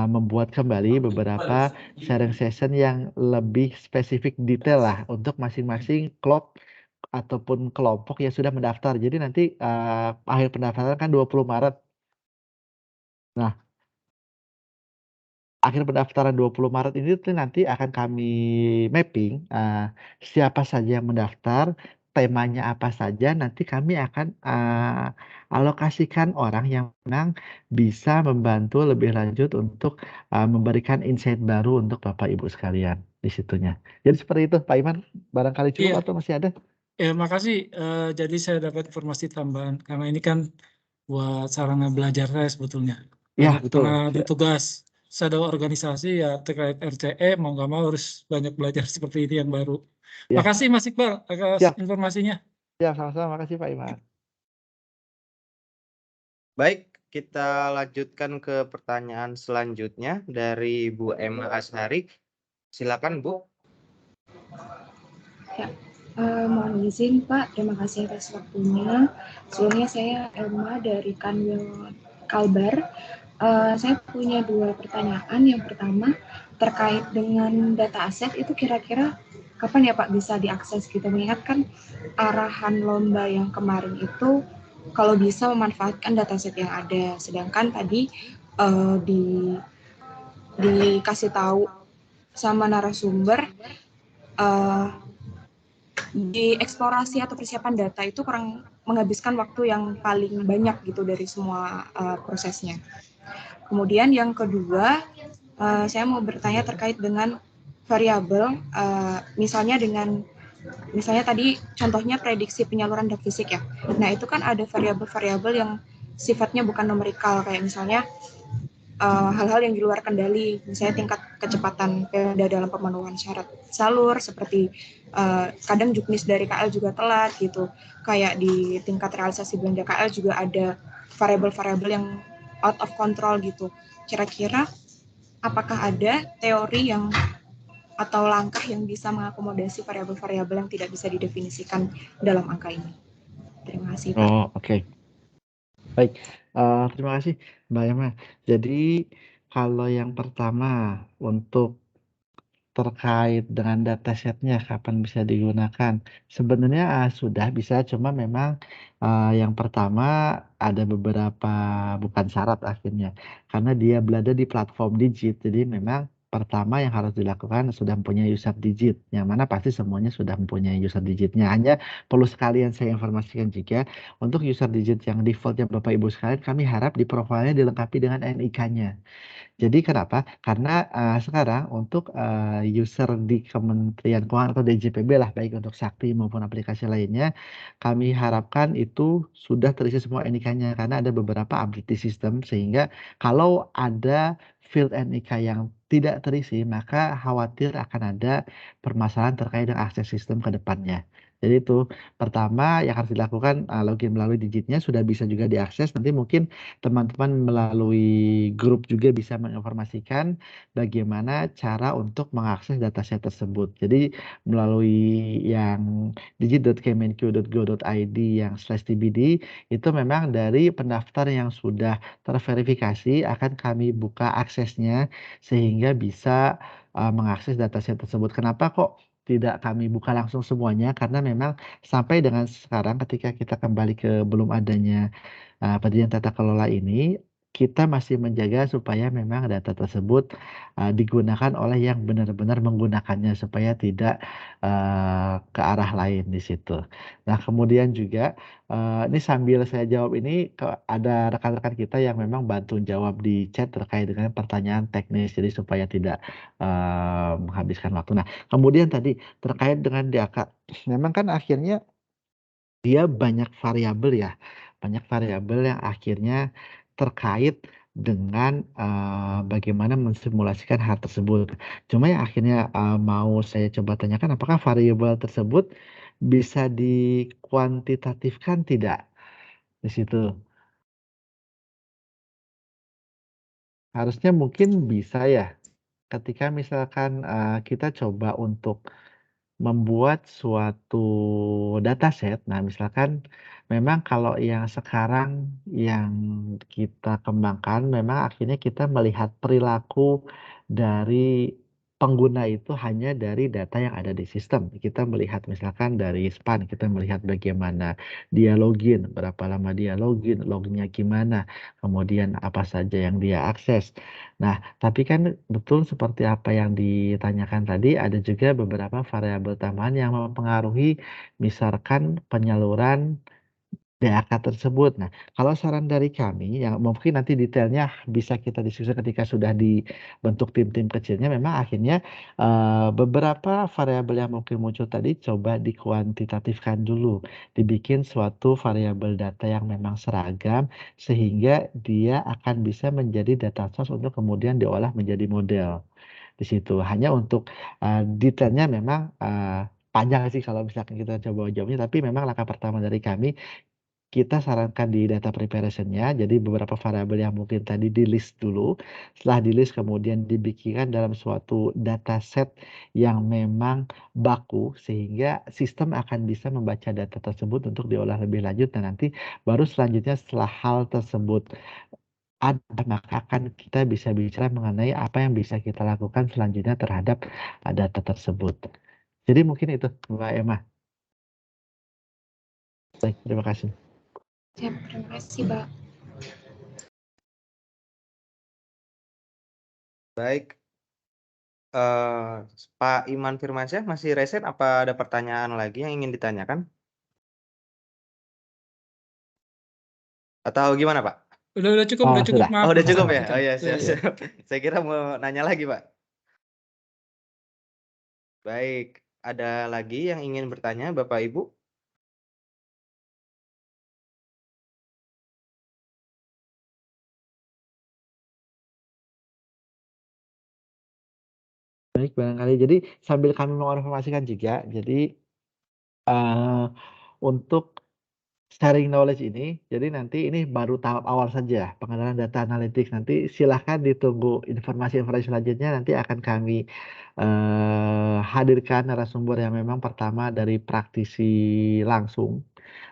membuat kembali beberapa sharing session yang lebih spesifik detail lah untuk masing-masing klub ataupun kelompok yang sudah mendaftar. Jadi nanti, akhir pendaftaran kan 20 Maret. Nah, akhir pendaftaran 20 Maret ini tuh nanti akan kami mapping, siapa saja yang mendaftar, temanya apa saja, nanti kami akan, alokasikan orang yang memang bisa membantu lebih lanjut untuk, memberikan insight baru untuk Bapak Ibu sekalian di situnya. Jadi seperti itu Pak Iman, barangkali cukup Iya, atau masih ada? makasih. Jadi saya dapat informasi tambahan karena ini kan buat sarana belajar saya sebetulnya. Iya Karena betul, pernah bertugas shadow organisasi ya terkait RCE, mau nggak mau harus banyak belajar seperti ini yang baru. iya, Makasih Mas Iqbal atas siap informasinya. siap, sama-sama, makasih Pak Iman. Baik, kita lanjutkan ke pertanyaan selanjutnya dari Bu Emma Ashari. Silakan Bu. Ya, mohon izin Pak, terima kasih atas waktunya. Sebelumnya saya Emma dari Kanwil Kalbar. Saya punya 2 pertanyaan. Yang pertama, terkait dengan data aset itu kira-kira kapan ya Pak bisa diakses gitu? Mengingat kan arahan lomba yang kemarin itu kalau bisa memanfaatkan dataset yang ada. Sedangkan tadi dikasih tahu sama narasumber di eksplorasi atau persiapan data itu kurang menghabiskan waktu yang paling banyak gitu dari semua prosesnya. Kemudian yang kedua, saya mau bertanya terkait dengan variabel, misalnya tadi contohnya prediksi penyaluran dak fisik ya. Nah itu kan ada variabel-variabel yang sifatnya bukan numerikal, kayak misalnya hal-hal yang di luar kendali, misalnya tingkat kecepatan Pemda dalam pemenuhan syarat jalur, seperti kadang juknis dari KL juga telat gitu, kayak di tingkat realisasi belanja KL juga ada variabel-variabel yang out of control gitu. Kira-kira apakah ada teori yang atau langkah yang bisa mengakomodasi variabel-variabel yang tidak bisa didefinisikan dalam angka ini? Terima kasih, Pak. Oh, oke. Baik, terima kasih Mbak Emma. Jadi kalau yang pertama untuk terkait dengan datasetnya kapan bisa digunakan, sebenarnya sudah bisa, cuma memang yang pertama ada beberapa bukan syarat akhirnya, karena dia berada di platform Digit. Jadi memang pertama yang harus dilakukan sudah mempunyai user Digit, yang mana pasti semuanya sudah mempunyai user Digitnya. Hanya perlu sekalian saya informasikan juga, untuk user Digit yang defaultnya Bapak Ibu sekalian, kami harap di profilnya dilengkapi dengan NIK-nya. Jadi kenapa? Karena sekarang untuk user di Kementerian Keuangan atau DJPB lah, baik untuk Sakti maupun aplikasi lainnya, kami harapkan itu sudah terisi semua NIK-nya, karena ada beberapa update di sistem, sehingga kalau ada field NIK yang tidak terisi, maka khawatir akan ada permasalahan terkait dengan akses sistem ke depannya. Jadi itu pertama yang harus dilakukan, login melalui Digitnya sudah bisa juga diakses. Nanti mungkin teman-teman melalui grup juga bisa menginformasikan bagaimana cara untuk mengakses dataset tersebut. Jadi melalui yang digit.kemenq.go.id yang /tbd itu memang dari pendaftar yang sudah terverifikasi akan kami buka aksesnya sehingga bisa mengakses dataset tersebut. Kenapa kok tidak kami buka langsung semuanya? Karena memang sampai dengan sekarang ketika kita kembali ke belum adanya pendirian tata kelola ini, kita masih menjaga supaya memang data tersebut digunakan oleh yang benar-benar menggunakannya supaya tidak ke arah lain di situ. Nah, kemudian juga ini sambil saya jawab ini ada rekan-rekan kita yang memang bantu jawab di chat terkait dengan pertanyaan teknis, jadi supaya tidak menghabiskan waktu. Nah, kemudian tadi terkait dengan DAK, memang kan akhirnya dia banyak variabel ya, banyak variabel yang akhirnya terkait dengan bagaimana mensimulasikan hal tersebut. Cuma yang akhirnya mau saya coba tanyakan, apakah variabel tersebut bisa dikuantitatifkan tidak di situ? Harusnya mungkin bisa ya, ketika misalkan kita coba untuk membuat suatu dataset. Nah, misalkan memang kalau yang sekarang yang kita kembangkan memang akhirnya kita melihat perilaku dari pengguna itu hanya dari data yang ada di sistem. Kita melihat misalkan dari span, kita melihat bagaimana dia login, berapa lama dia login, loginnya gimana, kemudian apa saja yang dia akses. Nah, tapi kan betul seperti apa yang ditanyakan tadi, ada juga beberapa variabel tambahan yang mempengaruhi misalkan penyaluran DAK tersebut. Nah, kalau saran dari kami yang mungkin nanti detailnya bisa kita diskusi ketika sudah dibentuk tim-tim kecilnya, memang akhirnya beberapa variabel yang mungkin muncul tadi coba dikuantitatifkan dulu, dibikin suatu variabel data yang memang seragam sehingga dia akan bisa menjadi data source untuk kemudian diolah menjadi model di situ. Hanya untuk detailnya memang panjang sih kalau misalkan kita coba jawabnya, tapi memang langkah pertama dari kami kita sarankan di data preparation-nya, jadi beberapa variabel yang mungkin tadi di-list dulu, setelah di-list kemudian dibikinkan dalam suatu dataset yang memang baku, sehingga sistem akan bisa membaca data tersebut untuk diolah lebih lanjut, dan nanti baru selanjutnya setelah hal tersebut ada, maka akan kita bisa bicara mengenai apa yang bisa kita lakukan selanjutnya terhadap data tersebut. Jadi mungkin itu, Mbak Emma. Baik, terima kasih. Siap, terima kasih, Pak. Baik, Pak Iman Firmansyah masih reset, apa ada pertanyaan lagi yang ingin ditanyakan? Atau gimana, Pak? Udah cukup, Oh, udah cukup. sudah. Maaf, Oh, udah cukup Pak. ya? Oh ya, Iya. siap. Saya kira mau nanya lagi, Pak. Baik, ada lagi yang ingin bertanya, Bapak Ibu? Baik, barangkali jadi sambil kami menginformasikan juga, jadi, untuk sharing knowledge ini, jadi nanti ini baru tahap awal saja, pengenalan data analytics. Nanti silahkan ditunggu informasi-informasi selanjutnya, nanti akan kami, hadirkan narasumber yang memang pertama dari praktisi langsung,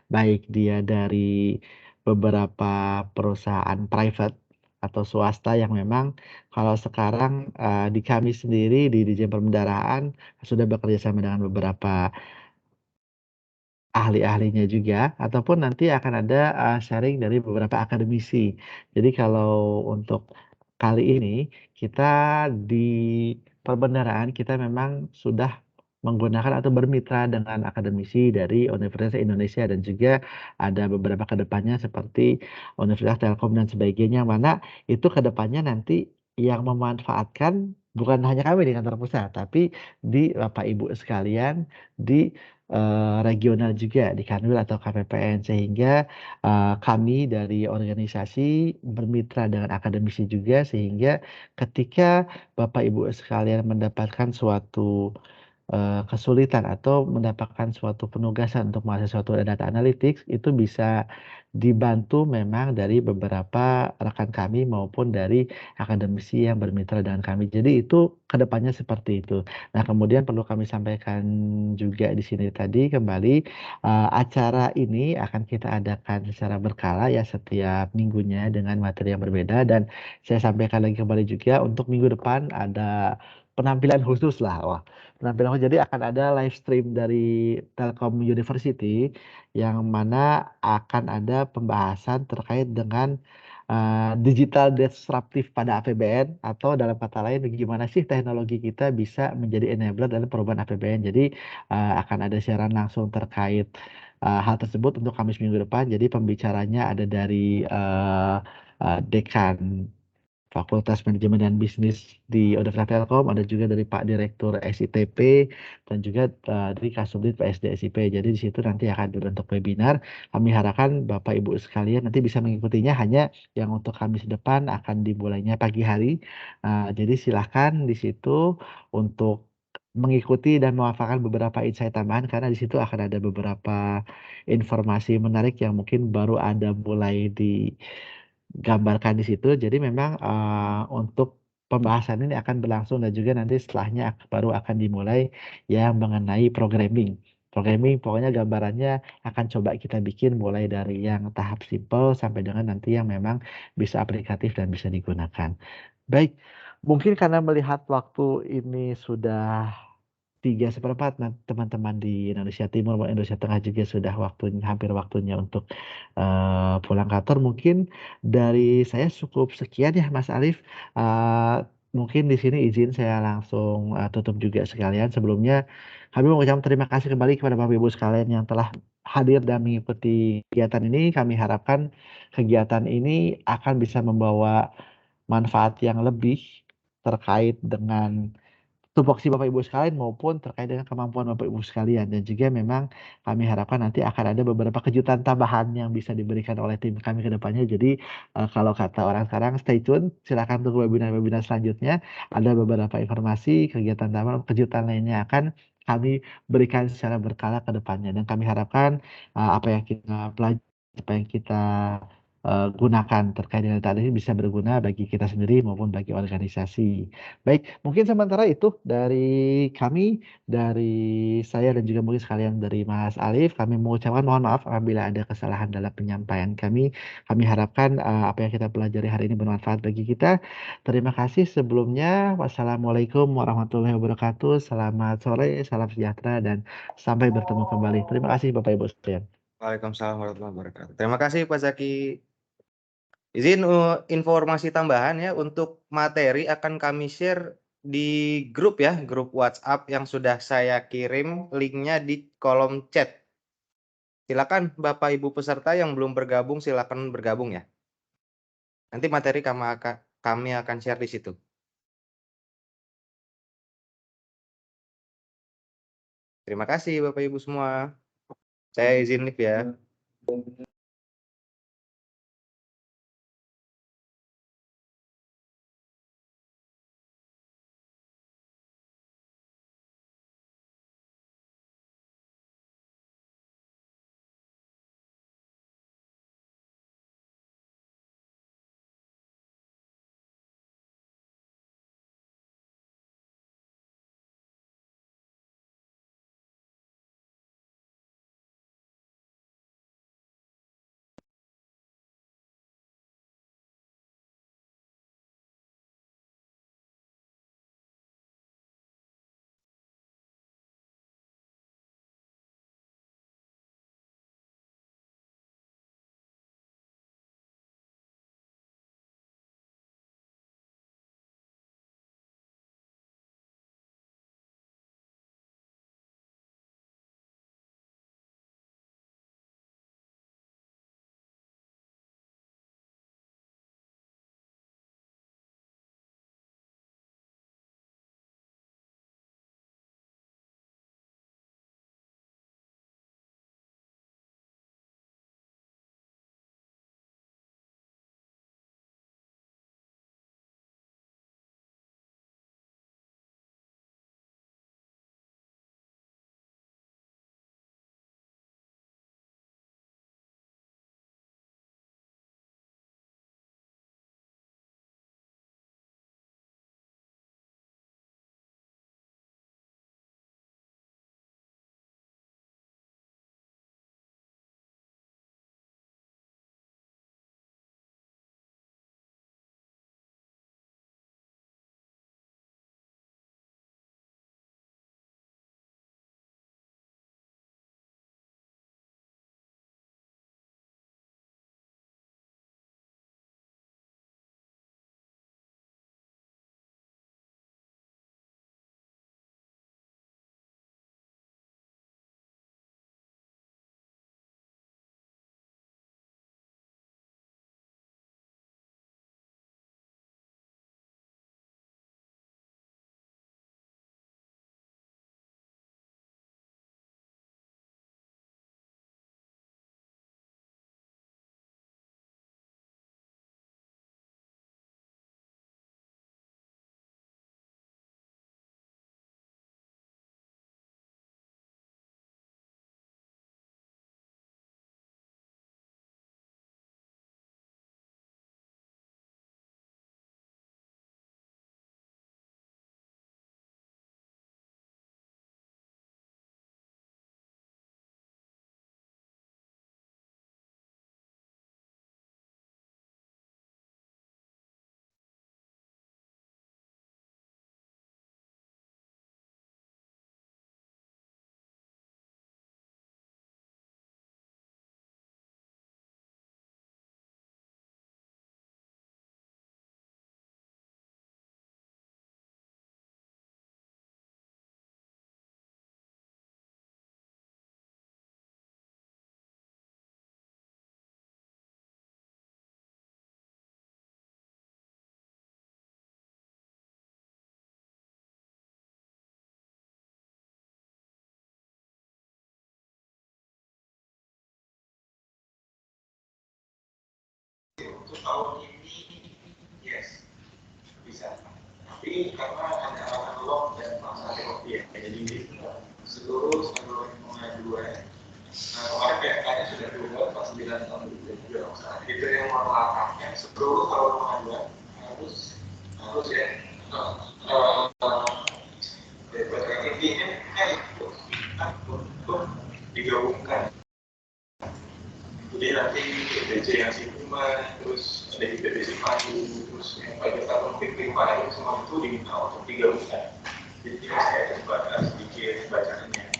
baik dia dari beberapa perusahaan private atau swasta yang memang kalau sekarang, di kami sendiri di Ditjen Perbendaharaan sudah bekerja sama dengan beberapa ahli-ahlinya juga, ataupun nanti akan ada, sharing dari beberapa akademisi. Jadi kalau untuk kali ini, kita di perbendaharaan kita memang sudah menggunakan atau bermitra dengan akademisi dari Universitas Indonesia dan juga ada beberapa ke depannya seperti Universitas Telkom dan sebagainya, mana itu ke depannya nanti yang memanfaatkan bukan hanya kami di kantor pusat, tapi di Bapak Ibu sekalian di regional juga di Kanwil atau KPPN sehingga, kami dari organisasi bermitra dengan akademisi juga sehingga ketika Bapak Ibu sekalian mendapatkan suatu kesulitan atau mendapatkan suatu penugasan untuk mengasah suatu data analytics itu bisa dibantu memang dari beberapa rekan kami maupun dari akademisi yang bermitra dengan kami. Jadi itu kedepannya seperti itu. Nah, kemudian perlu kami sampaikan juga di sini tadi kembali, acara ini akan kita adakan secara berkala ya setiap minggunya dengan materi yang berbeda dan saya sampaikan lagi kembali juga untuk minggu depan ada penampilan khusus lah. Wah, penampilan jadi akan ada live stream dari Telkom University yang mana akan ada pembahasan terkait dengan, digital disruptif pada APBN atau dalam kata lain bagaimana sih teknologi kita bisa menjadi enabler dalam perubahan APBN. Jadi, akan ada siaran langsung terkait, hal tersebut untuk Kamis minggu depan. Jadi pembicaranya ada dari, dekan Fakultas Manajemen dan Bisnis di Universitas Telkom, ada juga dari Pak Direktur SITP dan juga, dari Kasubdit PSD SIP. Jadi di situ nanti akan berbentuk webinar. Kami harapkan Bapak Ibu sekalian nanti bisa mengikutinya, hanya yang untuk Kamis depan akan dimulainya pagi hari. Jadi silahkan di situ untuk mengikuti dan memanfaatkan beberapa insight tambahan karena di situ akan ada beberapa informasi menarik yang mungkin baru ada mulai gambarkan di situ. Jadi memang, untuk pembahasan ini akan berlangsung dan juga nanti setelahnya baru akan dimulai yang mengenai programming. Programming pokoknya gambarannya akan coba kita bikin mulai dari yang tahap simpel sampai dengan nanti yang memang bisa aplikatif dan bisa digunakan. Baik, mungkin karena melihat waktu ini sudah 3/4, nah teman-teman di Indonesia Timur maupun Indonesia Tengah juga sudah hampir waktunya untuk, pulang kantor. Mungkin dari saya cukup sekian ya Mas Alif, mungkin di sini izin saya langsung, tutup juga sekalian. Sebelumnya kami mengucapkan terima kasih kembali kepada Bapak Ibu sekalian yang telah hadir dan mengikuti kegiatan ini. Kami harapkan kegiatan ini akan bisa membawa manfaat yang lebih terkait dengan tupoksi Bapak Ibu sekalian maupun terkait dengan kemampuan Bapak Ibu sekalian dan juga memang kami harapkan nanti akan ada beberapa kejutan tambahan yang bisa diberikan oleh tim kami ke depannya. Jadi, kalau kata orang sekarang stay tune, silakan tunggu webinar-webinar selanjutnya. Ada beberapa informasi, kegiatan tambahan, kejutan lainnya akan kami berikan secara berkala ke depannya dan kami harapkan, apa yang kita pelajari, apa yang kita, gunakan terkait dengan data ini bisa berguna bagi kita sendiri maupun bagi organisasi. Baik, mungkin sementara itu dari kami, dari saya dan juga mungkin sekalian dari Mas Alif, kami mengucapkan mohon maaf apabila ada kesalahan dalam penyampaian kami. Kami harapkan, apa yang kita pelajari hari ini bermanfaat bagi kita. Terima kasih sebelumnya. Wassalamualaikum warahmatullahi wabarakatuh. Selamat sore, salam sejahtera, dan sampai bertemu kembali. Terima kasih Bapak Ibu sekalian. Waalaikumsalam warahmatullahi wabarakatuh. Terima kasih Pak Zaki. Izin informasi tambahan ya, untuk materi akan kami share di grup ya, grup WhatsApp yang sudah saya kirim linknya di kolom chat. Silakan Bapak Ibu peserta yang belum bergabung silakan bergabung ya. Nanti materi kami akan share di situ. Terima kasih Bapak Ibu semua. Saya izin live ya. untuk tahun ini yes bisa, tapi karena ada analog dan masa ya, jadi seluruh pengaduan kemarin PMK-nya sudah dibuat 49 tahun 2022. Itu yang melangkahnya seluruh kalau pengaduan harus ya intinya untuk digabungkan. Jadi nanti BPJS yang Sikuman, terus ada BPJS Padu, terus yang pajak tahun PPK itu semua itu diminta untuk digabungkan. Jadi saya coba sedikit bacaannya.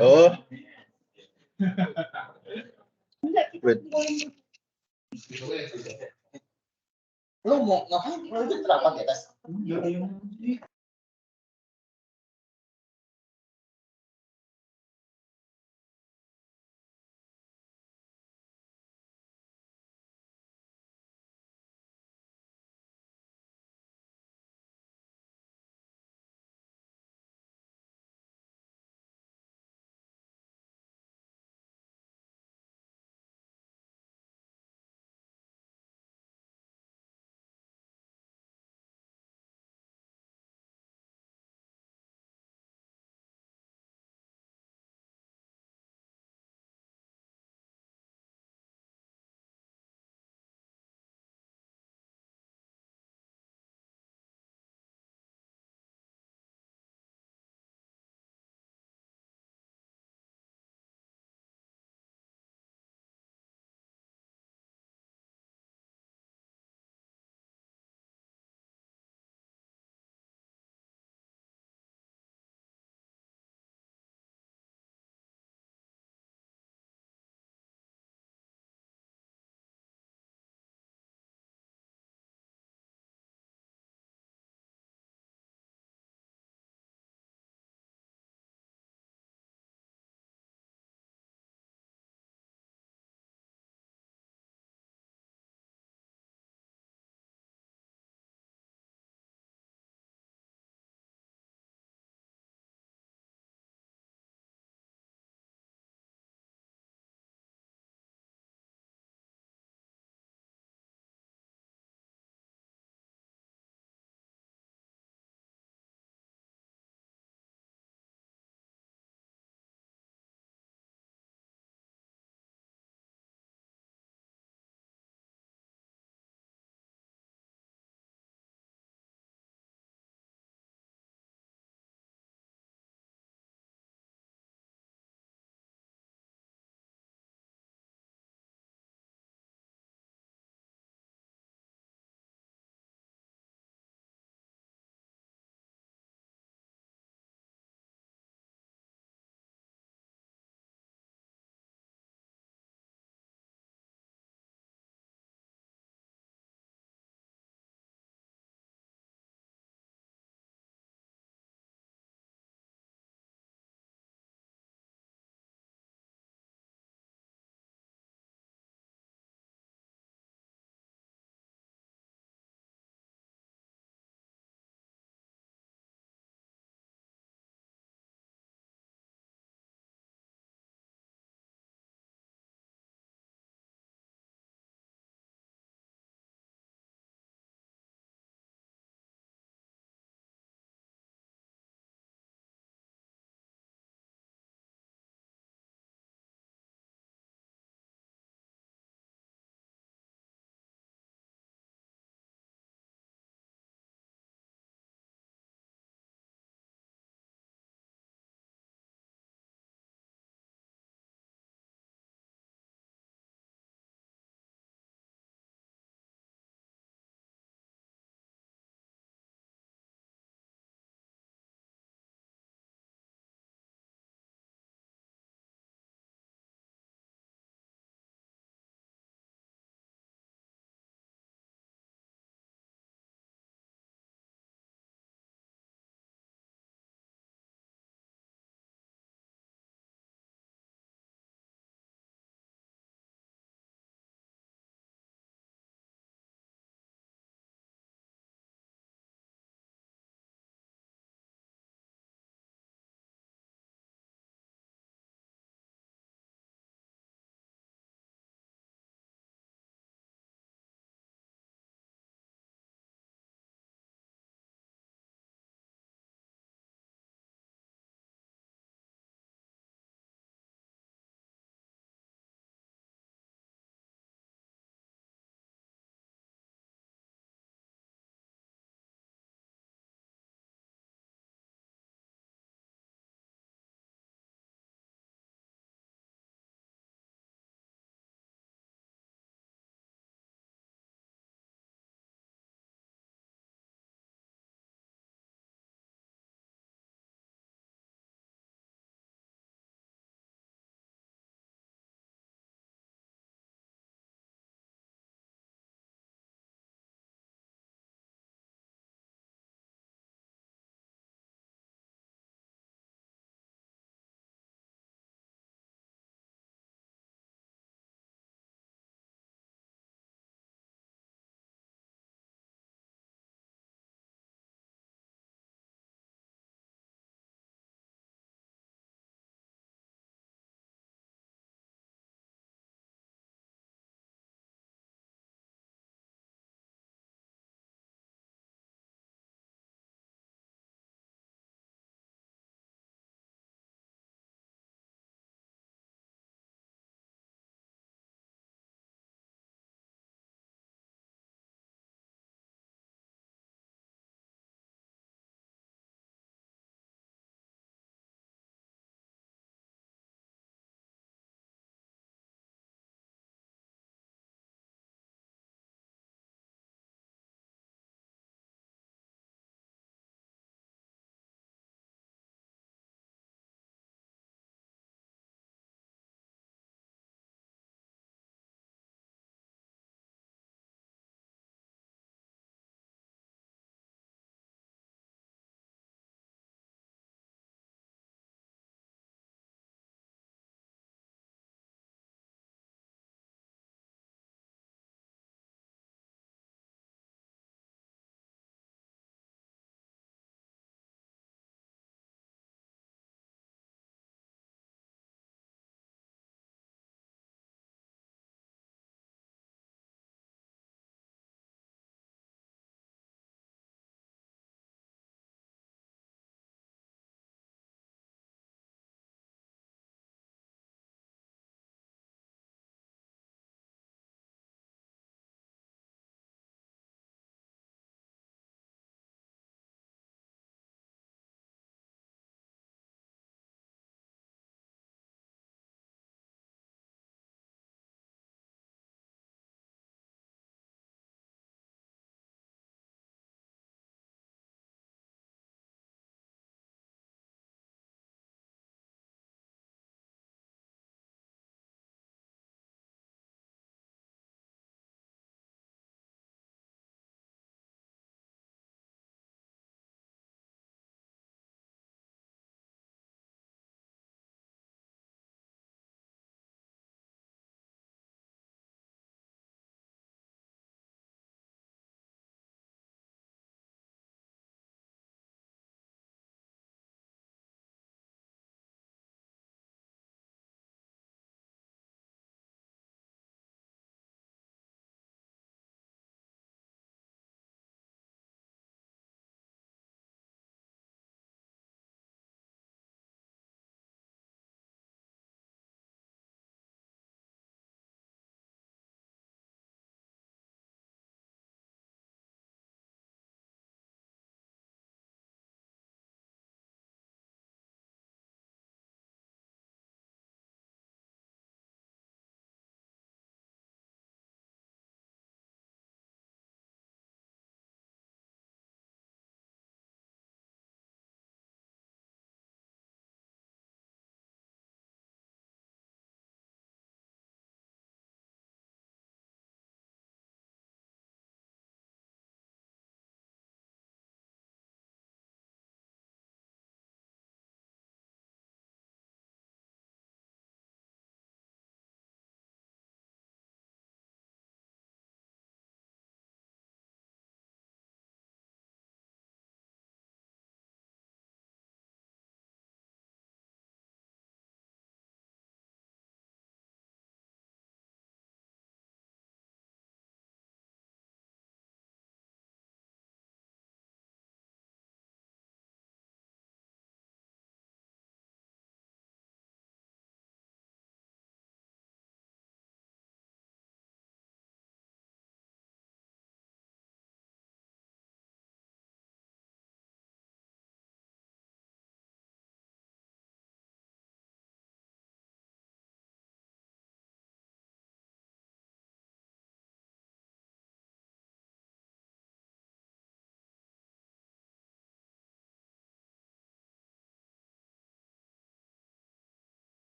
Oh, Lu mau ngapain? Lu itu kenapa di atas?